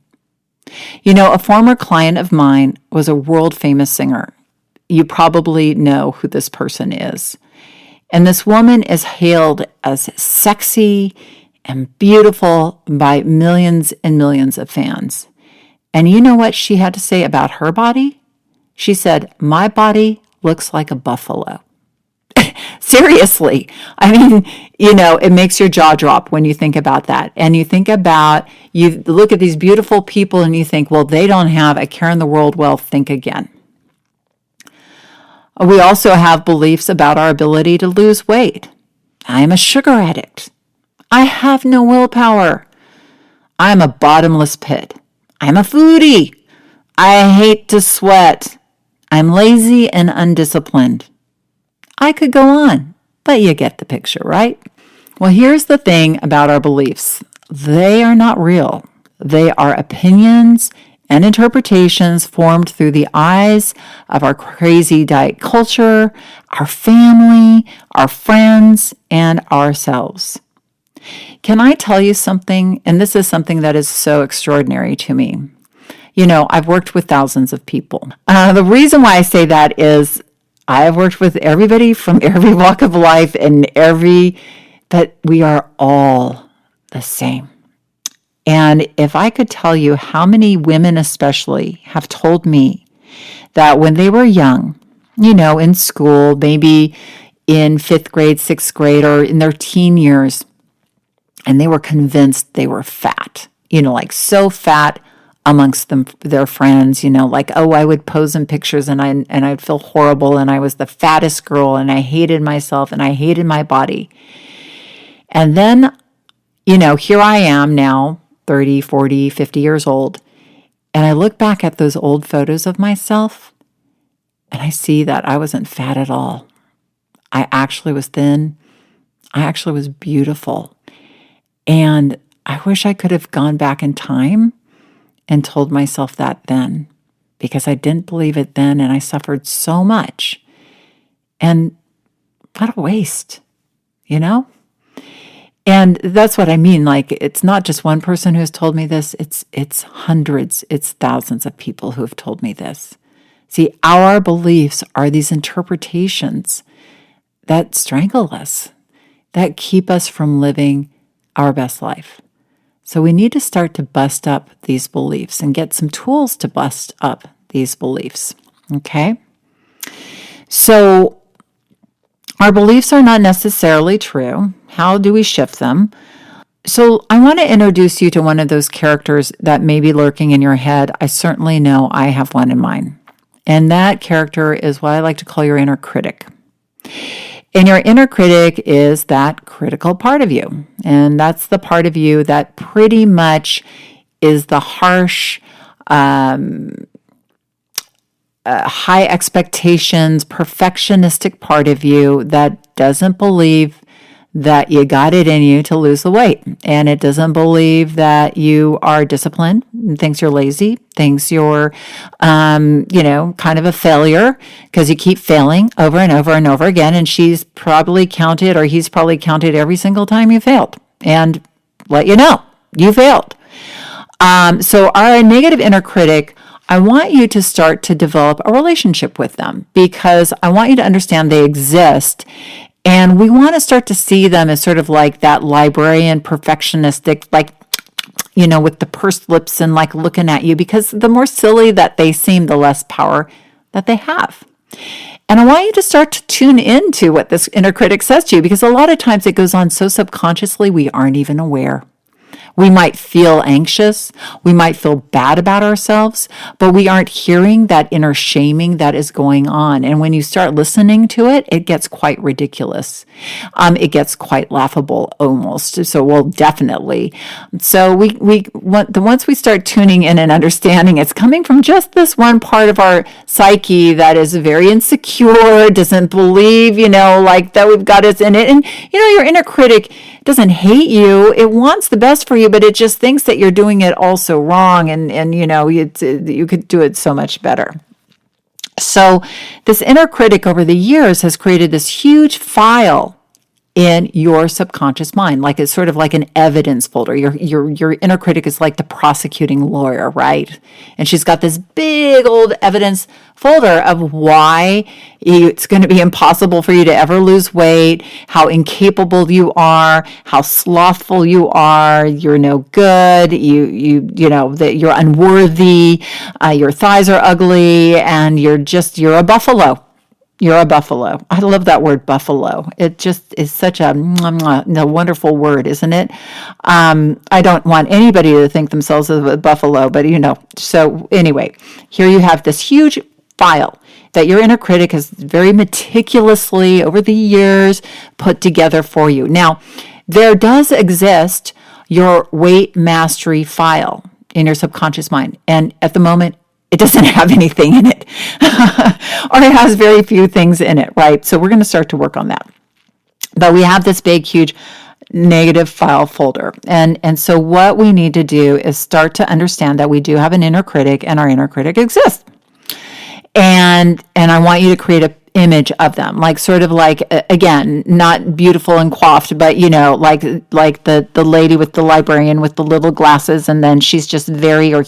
You know, a former client of mine was a world-famous singer. You probably know who this person is. And this woman is hailed as sexy and beautiful by millions and millions of fans. And you know what she had to say about her body? She said, "My body looks like a buffalo." Seriously. I mean, you know, it makes your jaw drop when you think about that. And you think about, you look at these beautiful people and you think, well, they don't have a care in the world. Well, think again. We also have beliefs about our ability to lose weight. I am a sugar addict. I have no willpower. I am a bottomless pit. I'm a foodie. I hate to sweat. I'm lazy and undisciplined. I could go on, but you get the picture, right? Well, here's the thing about our beliefs. They are not real. They are opinions and interpretations formed through the eyes of our crazy diet culture, our family, our friends, and ourselves. Can I tell you something? And this is something that is so extraordinary to me. You know, I've worked with thousands of people. The reason why I say that is I have worked with everybody from every walk of life but we are all the same. And if I could tell you how many women especially have told me that when they were young, you know, in school, maybe in 5th grade, 6th grade, or in their teen years, and they were convinced they were fat, you know, like so fat amongst their friends, you know, like, oh, I would pose in pictures and I'd feel horrible and I was the fattest girl and I hated myself and I hated my body. And then, you know, here I am now, 30, 40, 50 years old, and I look back at those old photos of myself and I see that I wasn't fat at all. I actually was thin. I actually was beautiful. And I wish I could have gone back in time and told myself that then, because I didn't believe it then and I suffered so much. And what a waste, you know? And that's what I mean. Like, it's not just one person who has told me this. It's hundreds, it's thousands of people who have told me this. See, our beliefs are these interpretations that strangle us, that keep us from living our best life. So we need to start to bust up these beliefs and get some tools to bust up these beliefs, okay? So our beliefs are not necessarily true. How do we shift them? So I want to introduce you to one of those characters that may be lurking in your head. I certainly know I have one in mind. And that character is what I like to call your inner critic. And your inner critic is that critical part of you. And that's the part of you that pretty much is the harsh, high expectations, perfectionistic part of you that doesn't believe that you got it in you to lose the weight. And it doesn't believe that you are disciplined, thinks you're lazy, thinks you're, kind of a failure because you keep failing over and over and over again. And he's probably counted every single time you failed and let you know you failed. So our negative inner critic, I want you to start to develop a relationship with them because I want you to understand they exist. And we want to start to see them as sort of like that librarian, perfectionistic, like, with the pursed lips and like looking at you, because the more silly that they seem, the less power that they have. And I want you to start to tune into what this inner critic says to you, because a lot of times it goes on so subconsciously we aren't even aware. We might feel anxious. We might feel bad about ourselves, but we aren't hearing that inner shaming that is going on. And when you start listening to it, it gets quite ridiculous. It gets quite laughable almost. So, well, definitely. So once we start tuning in and understanding it's coming from just this one part of our psyche that is very insecure, doesn't believe, like that we've got us in it. And, your inner critic doesn't hate you. It wants the best for you, but it just thinks that you're doing it also wrong. And you could do it so much better. So this inner critic over the years has created this huge file in your subconscious mind. Like it's sort of like an evidence folder. Your inner critic is like the prosecuting lawyer, right? And she's got this big old evidence folder of why it's going to be impossible for you to ever lose weight, how incapable you are, how slothful you are, you're no good, that you're unworthy, your thighs are ugly, and you're a buffalo. You're a buffalo. I love that word, buffalo. It just is such a wonderful word, isn't it? I don't want anybody to think themselves as a buffalo, but So anyway, here you have this huge file that your inner critic has very meticulously over the years put together for you. Now, there does exist your weight mastery file in your subconscious mind. And at the moment, it doesn't have anything in it, or it has very few things in it, right? So we're going to start to work on that. But we have this big, huge negative file folder. And so what we need to do is start to understand that we do have an inner critic, and our inner critic exists. And I want you to create an image of them, like sort of like, again, not beautiful and coiffed, but like the lady with the librarian with the little glasses, and then he's just very like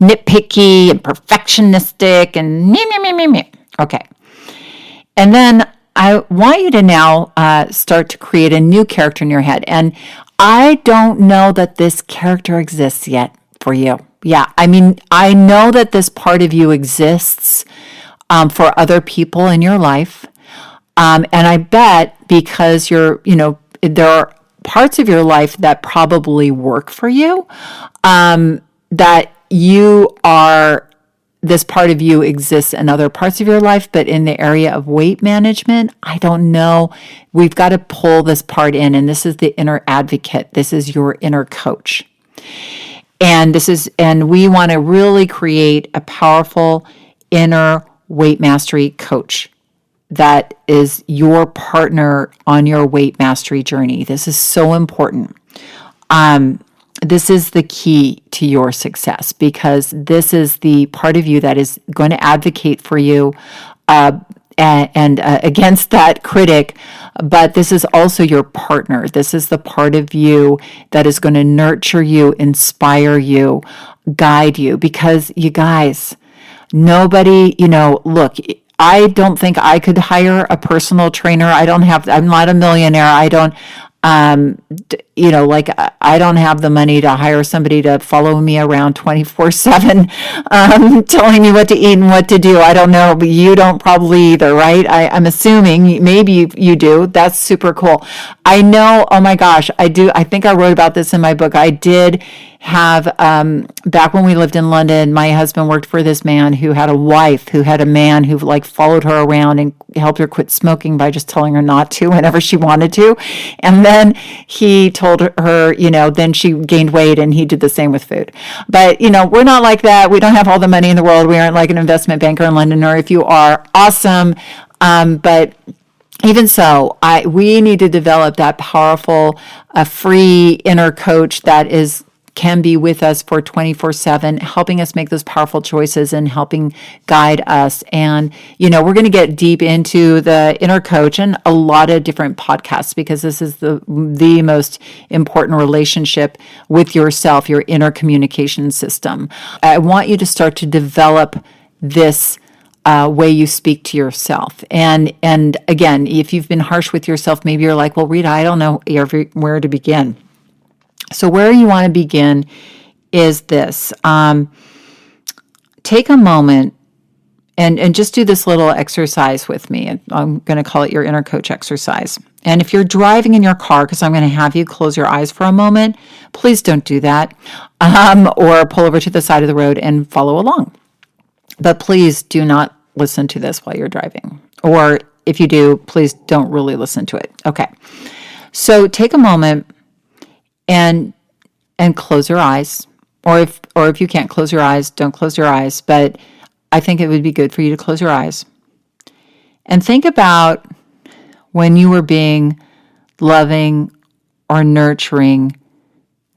nitpicky and perfectionistic and me. Okay. And then I want you to now start to create a new character in your head. And I don't know that this character exists yet for you. Yeah, I mean, I know that this part of you exists for other people in your life. And I bet because there are parts of your life that probably work for you, that this part of you exists in other parts of your life, but in the area of weight management, I don't know. We've got to pull this part in, and this is the inner advocate. This is your inner coach. And we want to really create a powerful inner weight mastery coach that is your partner on your weight mastery journey. This is so important. This is the key to your success, because this is the part of you that is going to advocate for you and against that critic, but this is also your partner. This is the part of you that is going to nurture you, inspire you, guide you, because you guys, nobody, look, I don't think I could hire a personal trainer. I'm not a millionaire. I don't have the money to hire somebody to follow me around 24/7, telling me what to eat and what to do. I don't know, but you don't probably either, right? I'm assuming maybe you do. That's super cool. I know, oh my gosh, I do. I think I wrote about this in my book. I did have, back when we lived in London, my husband worked for this man who had a wife who had a man who followed her around and helped her quit smoking by just telling her not to whenever she wanted to. And then he told her, then she gained weight, and he did the same with food. But, we're not like that. We don't have all the money in the world. We aren't like an investment banker in London, or if you are, awesome. But even so, we need to develop that powerful, free inner coach that can be with us for 24/7, helping us make those powerful choices and helping guide us. And, we're going to get deep into the inner coach and a lot of different podcasts, because this is the most important relationship with yourself, your inner communication system. I want you to start to develop this way you speak to yourself. And again, if you've been harsh with yourself, maybe you're like, well, Rita, I don't know where to begin. So where you want to begin is this. Take a moment and just do this little exercise with me. And I'm going to call it your inner coach exercise. And if you're driving in your car, because I'm going to have you close your eyes for a moment, please don't do that. Or pull over to the side of the road and follow along. But please do not listen to this while you're driving. Or if you do, please don't really listen to it. Okay. So take a moment and close your eyes. Or if you can't close your eyes, don't close your eyes. But I think it would be good for you to close your eyes. And think about when you were being loving or nurturing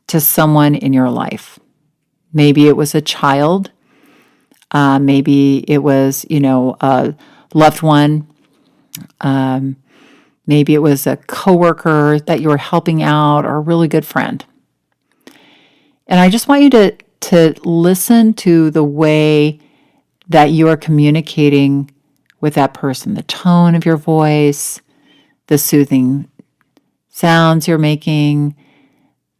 to someone in your life. Maybe it was a child. Maybe it was, a loved one. Maybe it was a coworker that you were helping out or a really good friend. And I just want you to listen to the way that you are communicating with that person, the tone of your voice, the soothing sounds you're making,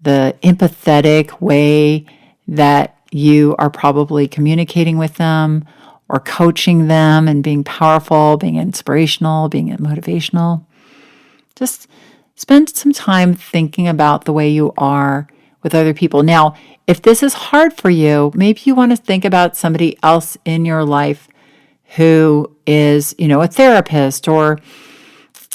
the empathetic way that you are probably communicating with them or coaching them and being powerful, being inspirational, being motivational. Just spend some time thinking about the way you are with other people. Now, if this is hard for you, maybe you want to think about somebody else in your life who is, a therapist or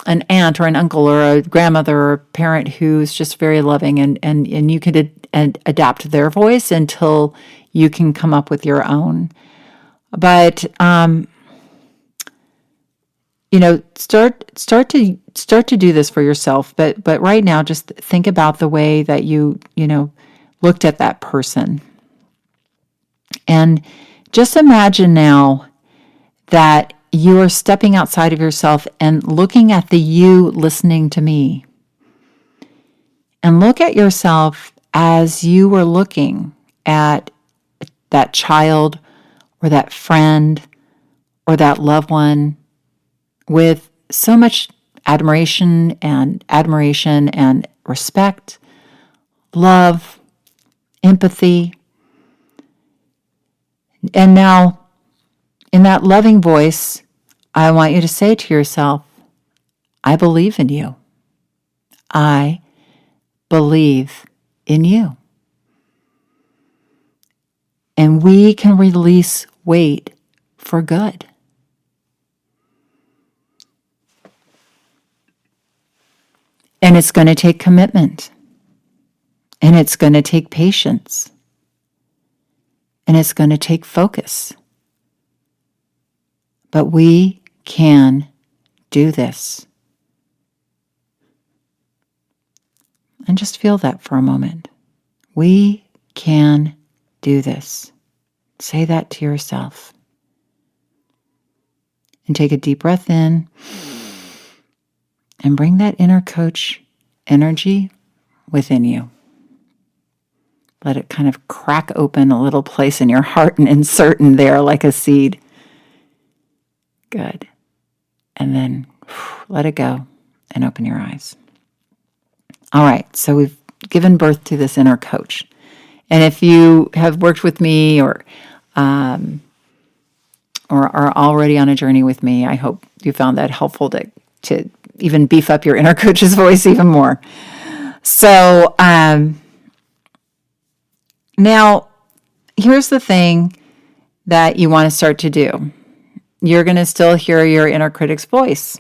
an aunt or an uncle or a grandmother or a parent who's just very loving, and you could adapt their voice until you can come up with your own. But start to do this for yourself. But right now, just think about the way that you looked at that person, and just imagine now that you are stepping outside of yourself and looking at the you listening to me. And look at yourself as you were looking at that child or that friend or that loved one with so much admiration and respect, love, empathy. And now, in that loving voice, I want you to say to yourself, I believe in you. I believe in you. And we can release weight for good. And it's going to take commitment. And it's going to take patience. And it's going to take focus. But we can do this. And just feel that for a moment. We can do this. Say that to yourself. And take a deep breath in. And bring that inner coach energy within you. Let it kind of crack open a little place in your heart and insert in there like a seed. Good. And then let it go and open your eyes. All right, so we've given birth to this inner coach. And if you have worked with me or are already on a journey with me, I hope you found that helpful to even beef up your inner coach's voice even more. So now, here's the thing that you want to start to do. You're going to still hear your inner critic's voice.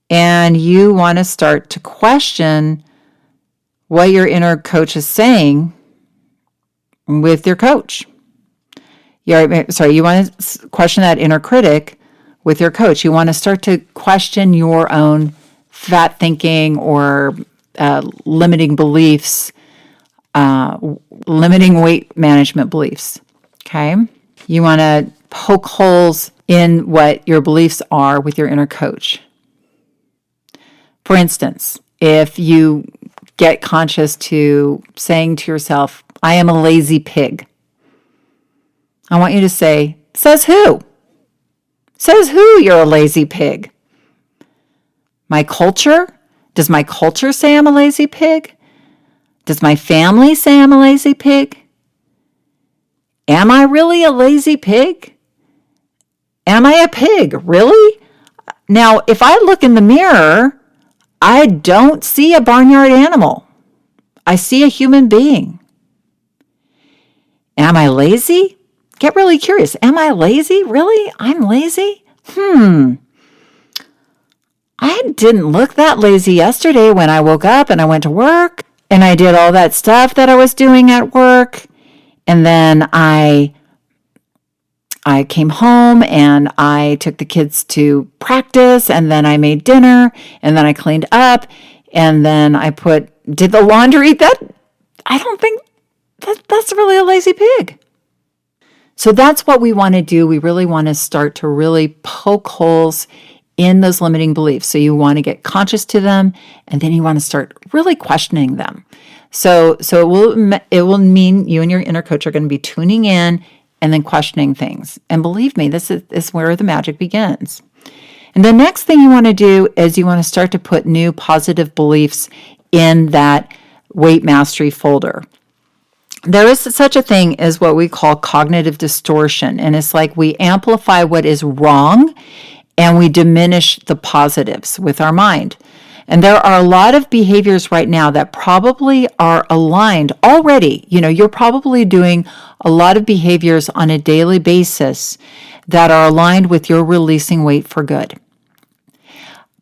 And you want to start to question what your inner coach is saying with your coach. You want to question that inner critic with your coach. You want to start to question your own fat thinking or limiting beliefs, limiting weight management beliefs. Okay? You want to poke holes in what your beliefs are with your inner coach. For instance, if you get conscious to saying to yourself, I am a lazy pig, I want you to say, says who? Says who you're a lazy pig? My culture? Does my culture say I'm a lazy pig? Does my family say I'm a lazy pig? Am I really a lazy pig? Am I a pig? Really? Now, if I look in the mirror, I don't see a barnyard animal. I see a human being. Am I lazy? Get really curious. Am I lazy? Really? I'm lazy? I didn't look that lazy yesterday when I woke up and I went to work and I did all that stuff that I was doing at work. And then I came home and I took the kids to practice, and then I made dinner, and then I cleaned up, and then I did the laundry. I don't think that's really a lazy pig. So that's what we want to do. We really want to start to really poke holes in those limiting beliefs. So you want to get conscious to them, and then you want to start really questioning them. So it will mean you and your inner coach are going to be tuning in and then questioning things. And believe me, this is where the magic begins. And the next thing you want to do is you want to start to put new positive beliefs in that weight mastery folder. There is such a thing as what we call cognitive distortion. And it's like we amplify what is wrong and we diminish the positives with our mind. And there are a lot of behaviors right now that probably are aligned already. You're probably doing a lot of behaviors on a daily basis that are aligned with your releasing weight for good.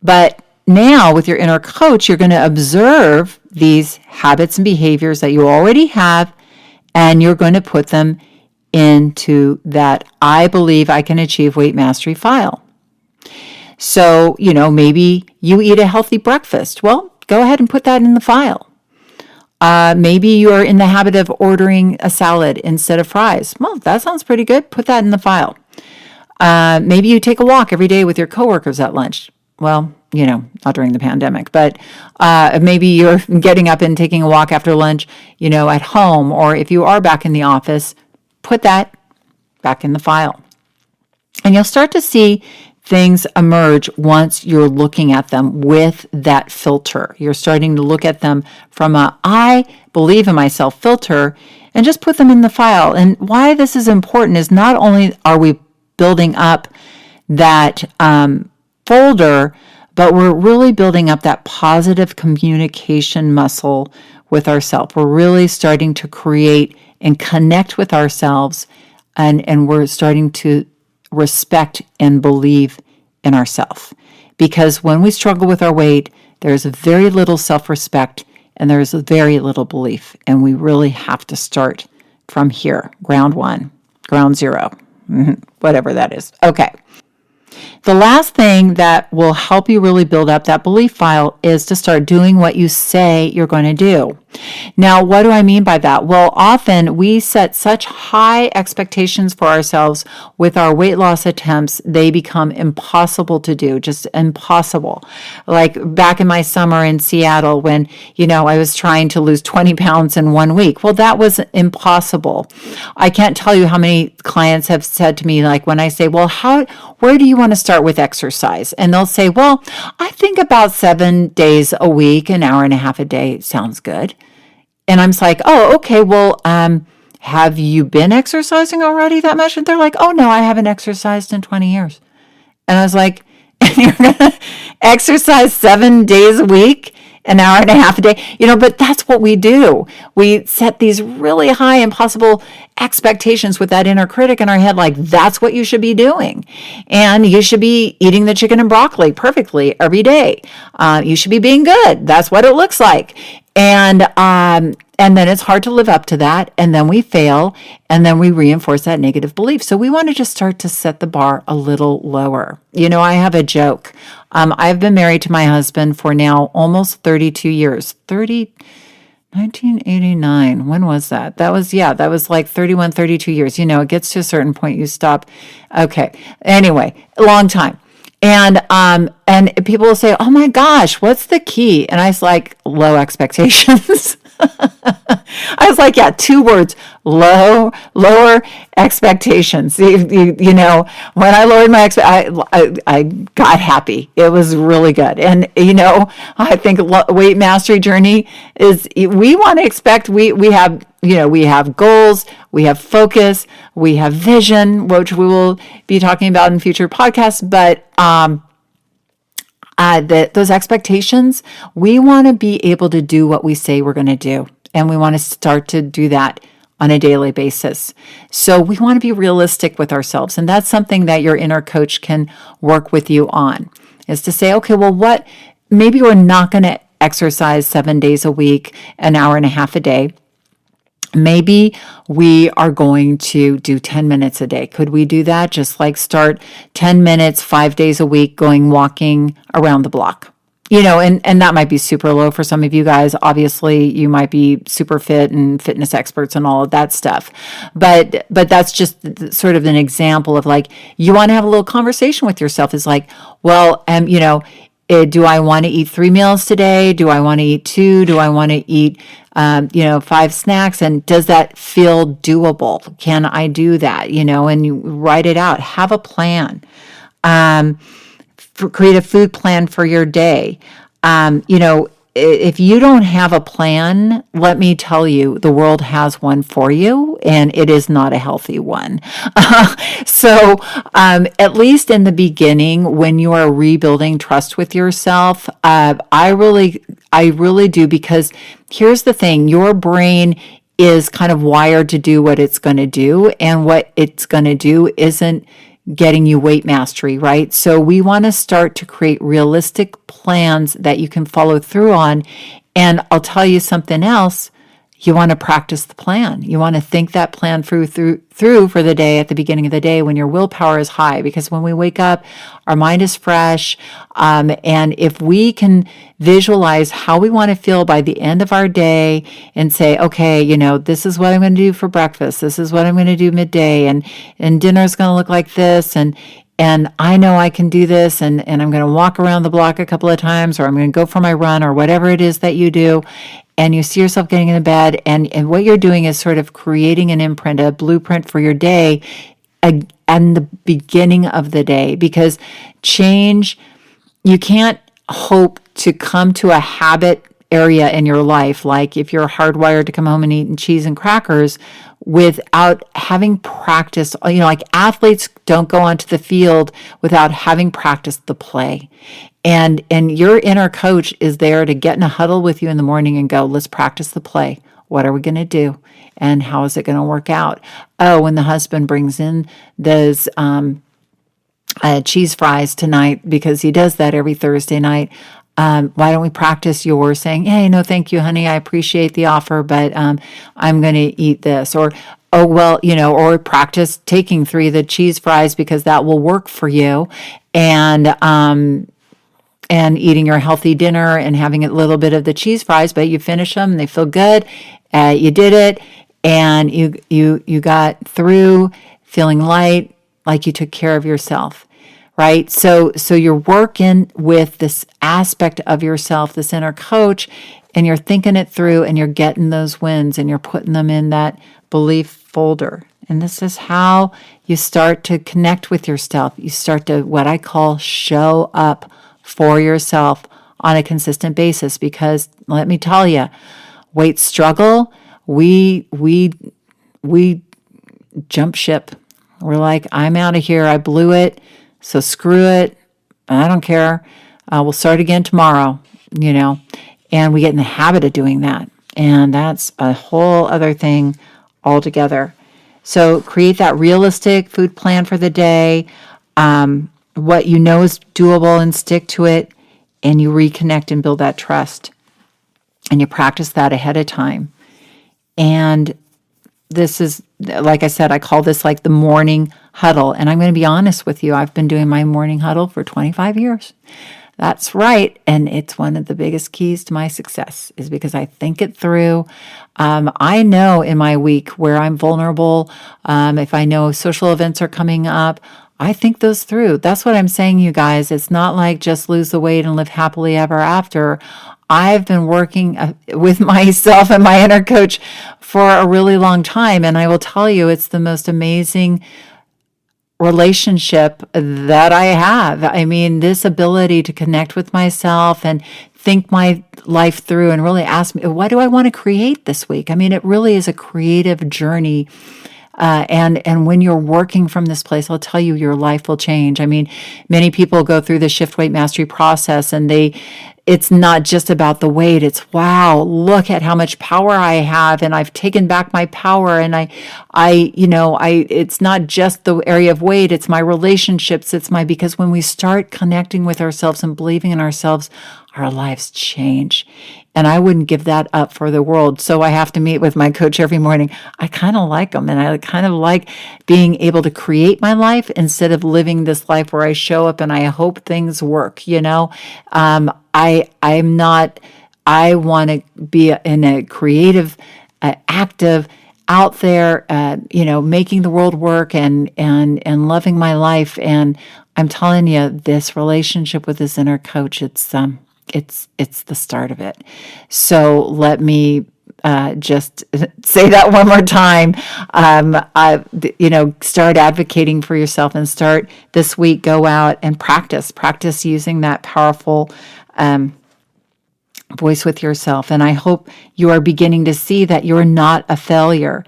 But now with your inner coach, you're going to observe these habits and behaviors that you already have, and you're going to put them into that I believe I can achieve weight mastery file. So, maybe you eat a healthy breakfast. Well, go ahead and put that in the file. Maybe you're in the habit of ordering a salad instead of fries. Well, that sounds pretty good. Put that in the file. Maybe you take a walk every day with your coworkers at lunch. Well, not during the pandemic, but maybe you're getting up and taking a walk after lunch, at home, or if you are back in the office, put that back in the file. And you'll start to see things emerge once you're looking at them with that filter. You're starting to look at them from a I believe in myself filter and just put them in the file. And why this is important is not only are we building up that folder, but we're really building up that positive communication muscle with ourselves. We're really starting to create and connect with ourselves, and we're starting to respect and believe in ourselves. Because when we struggle with our weight, there's very little self-respect and there's very little belief. And we really have to start from here, ground one, ground zero, whatever that is. Okay. The last thing that will help you really build up that belief file is to start doing what you say you're going to do. Now, what do I mean by that? Well, often we set such high expectations for ourselves with our weight loss attempts, they become impossible to do, just impossible. Like back in my summer in Seattle when, I was trying to lose 20 pounds in 1 week. Well, that was impossible. I can't tell you how many clients have said to me, like when I say, well, where do you want to start with exercise? And they'll say, well, I think about 7 days a week, an hour and a half a day sounds good. And I'm like, oh, okay, well, have you been exercising already that much? And they're like, oh, no, I haven't exercised in 20 years. And I was like, and you're going to exercise 7 days a week, an hour and a half a day? But that's what we do. We set these really high, impossible expectations with that inner critic in our head, like that's what you should be doing. And you should be eating the chicken and broccoli perfectly every day. You should be being good. That's what it looks like. And then it's hard to live up to that. And then we fail. And then we reinforce that negative belief. So we want to just start to set the bar a little lower. I have a joke. I've been married to my husband for now almost 32 years. 1989. When was that? That was like 31, 32 years. It gets to a certain point, you stop. Okay. Anyway, a long time. And people will say, oh my gosh, what's the key? And I was like, low expectations. I was like, yeah, two words, lower expectations. You know, when I lowered my I got happy. It was really good. And, you know, I think weight mastery journey is, we want to expect, we have, you know, we have goals, we have focus, we have vision, which we will be talking about in future podcasts. But, those expectations, we want to be able to do what we say we're going to do. And we want to start to do that on a daily basis. So we want to be realistic with ourselves. And that's something that your inner coach can work with you on, is to say, okay, well, maybe we're not going to exercise 7 days a week, an hour and a half a day. Maybe we are going to do 10 minutes a day. Could we do that? Just like start 10 minutes, 5 days a week, going walking around the block. You know, and that might be super low for some of you guys. Obviously, you might be super fit and fitness experts and all of that stuff. But that's just sort of an example of like, you want to have a little conversation with yourself. Is like, well, you know, do I want to eat 3 meals today? Do I want to eat 2? Do I want to eat, 5 snacks? And does that feel doable? Can I do that? You know, and you write it out. Have a plan. Create a food plan for your day. You know, if you don't have a plan, let me tell you, the world has one for you, and it is not a healthy one. So at least in the beginning, when you are rebuilding trust with yourself, I really do, because here's the thing, your brain is kind of wired to do what it's going to do, and what it's going to do isn't getting you weight mastery, right? So we want to start to create realistic plans that you can follow through on. And I'll tell you something else. You want to practice the plan. You want to think that plan through for the day at the beginning of the day when your willpower is high, because when we wake up, our mind is fresh. And if we can visualize how we want to feel by the end of our day and say, okay, you know, this is what I'm going to do for breakfast. This is what I'm going to do midday, and dinner is going to look like this. And I know I can do this, and I'm going to walk around the block a couple of times, or I'm going to go for my run, or whatever it is that you do. And you see yourself getting into bed, and what you're doing is sort of creating an imprint, a blueprint for your day at the beginning of the day. Because change, you can't hope to come to a habit area in your life, like if you're hardwired to come home and eat cheese and crackers, without having practiced. You know, like athletes don't go onto the field without having practiced the play. And your inner coach is there to get in a huddle with you in the morning and go, let's practice the play. What are we going to do? And how is it going to work out? Oh, when the husband brings in those cheese fries tonight, because he does that every Thursday night, why don't we practice yours saying, hey, no, thank you, honey. I appreciate the offer, but I'm going to eat this. Or, oh, well, you know, or practice taking 3 of the cheese fries, because that will work for you. And eating your healthy dinner and having a little bit of the cheese fries, but you finish them and they feel good. You did it, and you got through feeling light, like you took care of yourself, right? So you're working with this aspect of yourself, this inner coach, and you're thinking it through, and you're getting those wins, and you're putting them in that belief folder. And this is how you start to connect with yourself. You start to, what I call, show up for yourself on a consistent basis. Because let me tell you, weight struggle, we jump ship. We're like, I'm out of here. I blew it. So screw it. I don't care. We'll start again tomorrow, you know, and we get in the habit of doing that. And that's a whole other thing altogether. So create that realistic food plan for the day. What you know is doable, and stick to it, and you reconnect and build that trust, and you practice that ahead of time. And this is, like I said, I call this like the morning huddle. And I'm going to be honest with you, I've been doing my morning huddle for 25 years. That's right. And it's one of the biggest keys to my success, is because I think it through. I know in my week where I'm vulnerable. If I know social events are coming up, I think those through. That's what I'm saying, you guys. It's not like just lose the weight and live happily ever after. I've been working with myself and my inner coach for a really long time. And I will tell you, it's the most amazing relationship that I have. I mean, this ability to connect with myself and think my life through and really ask me, what do I want to create this week? I mean, it really is a creative journey. And when you're working from this place, I'll tell you, your life will change. I mean, many people go through the shift weight mastery process, and it's not just about the weight. It's, wow, look at how much power I have, and I've taken back my power. And it's not just the area of weight. It's my relationships. Because when we start connecting with ourselves and believing in ourselves, our lives change. And I wouldn't give that up for the world. So I have to meet with my coach every morning. I kind of like them, and I kind of like being able to create my life instead of living this life where I show up and I hope things work. I want to be in a creative, active, out there, making the world work and loving my life. And I'm telling you, this relationship with this inner coach, it's the start of it. So let me just say that one more time. Start advocating for yourself, and start this week. Go out and practice using that powerful voice with yourself. And I hope you are beginning to see that you're not a failure.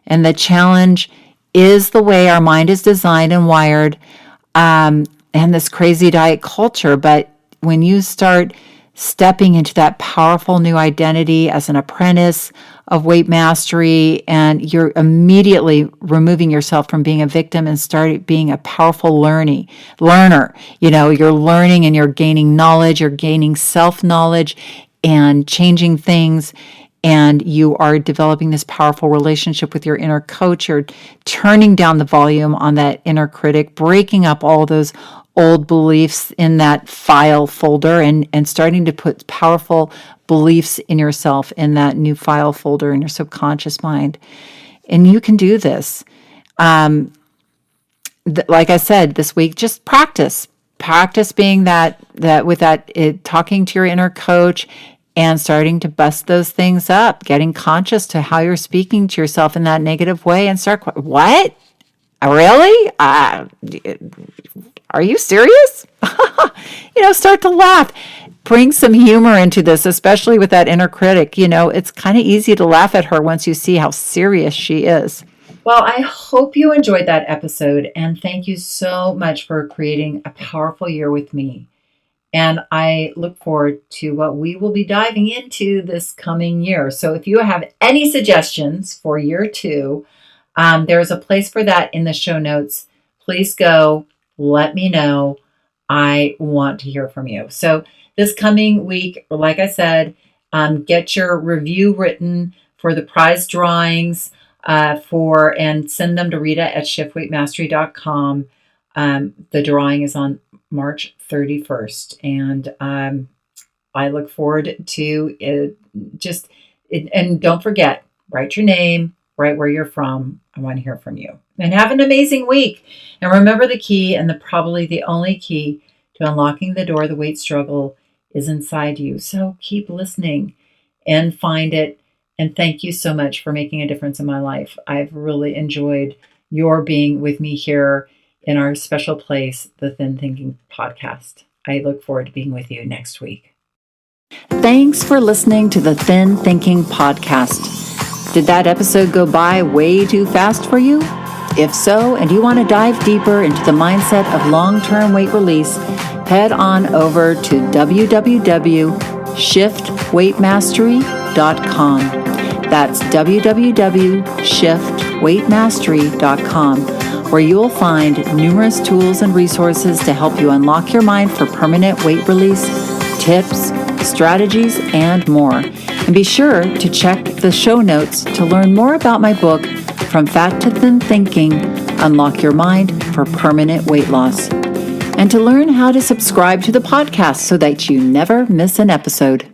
And the challenge is the way our mind is designed and wired, and this crazy diet culture. But when you start stepping into that powerful new identity as an apprentice of weight mastery, and you're immediately removing yourself from being a victim and start being a powerful learner. You're learning and you're gaining knowledge, you're gaining self-knowledge and changing things, and you are developing this powerful relationship with your inner coach. You're turning down the volume on that inner critic, breaking up all those old beliefs in that file folder, and starting to put powerful beliefs in yourself in that new file folder in your subconscious mind. And you can do this. Like I said, this week, just practice being that with that, talking to your inner coach and starting to bust those things up, getting conscious to how you're speaking to yourself in that negative way, and start, what? Really? Are you serious? Start to laugh. Bring some humor into this, especially with that inner critic. It's kind of easy to laugh at her once you see how serious she is. Well, I hope you enjoyed that episode, and thank you so much for creating a powerful year with me. And I look forward to what we will be diving into this coming year. So if you have any suggestions for year 2, there's a place for that in the show notes. Please go. Let me know. I want to hear from you. So this coming week, like I said, get your review written for the prize drawings and send them to Rita at shiftweightmastery.com. The drawing is on March 31st. And I look forward to it. And don't forget, write your name, write where you're from. I want to hear from you. And have an amazing week. And remember, the key, and probably the only key to unlocking the door of the weight struggle, is inside you. So keep listening and find it. And thank you so much for making a difference in my life. I've really enjoyed your being with me here in our special place, the Thin Thinking Podcast. I look forward to being with you next week. Thanks for listening to the Thin Thinking Podcast. Did that episode go by way too fast for you? If so, and you want to dive deeper into the mindset of long-term weight release, head on over to www.shiftweightmastery.com. That's www.shiftweightmastery.com, where you'll find numerous tools and resources to help you unlock your mind for permanent weight release, tips, strategies, and more. And be sure to check the show notes to learn more about my book, From Fat to Thin Thinking, Unlock Your Mind for Permanent Weight Loss, and to learn how to subscribe to the podcast so that you never miss an episode.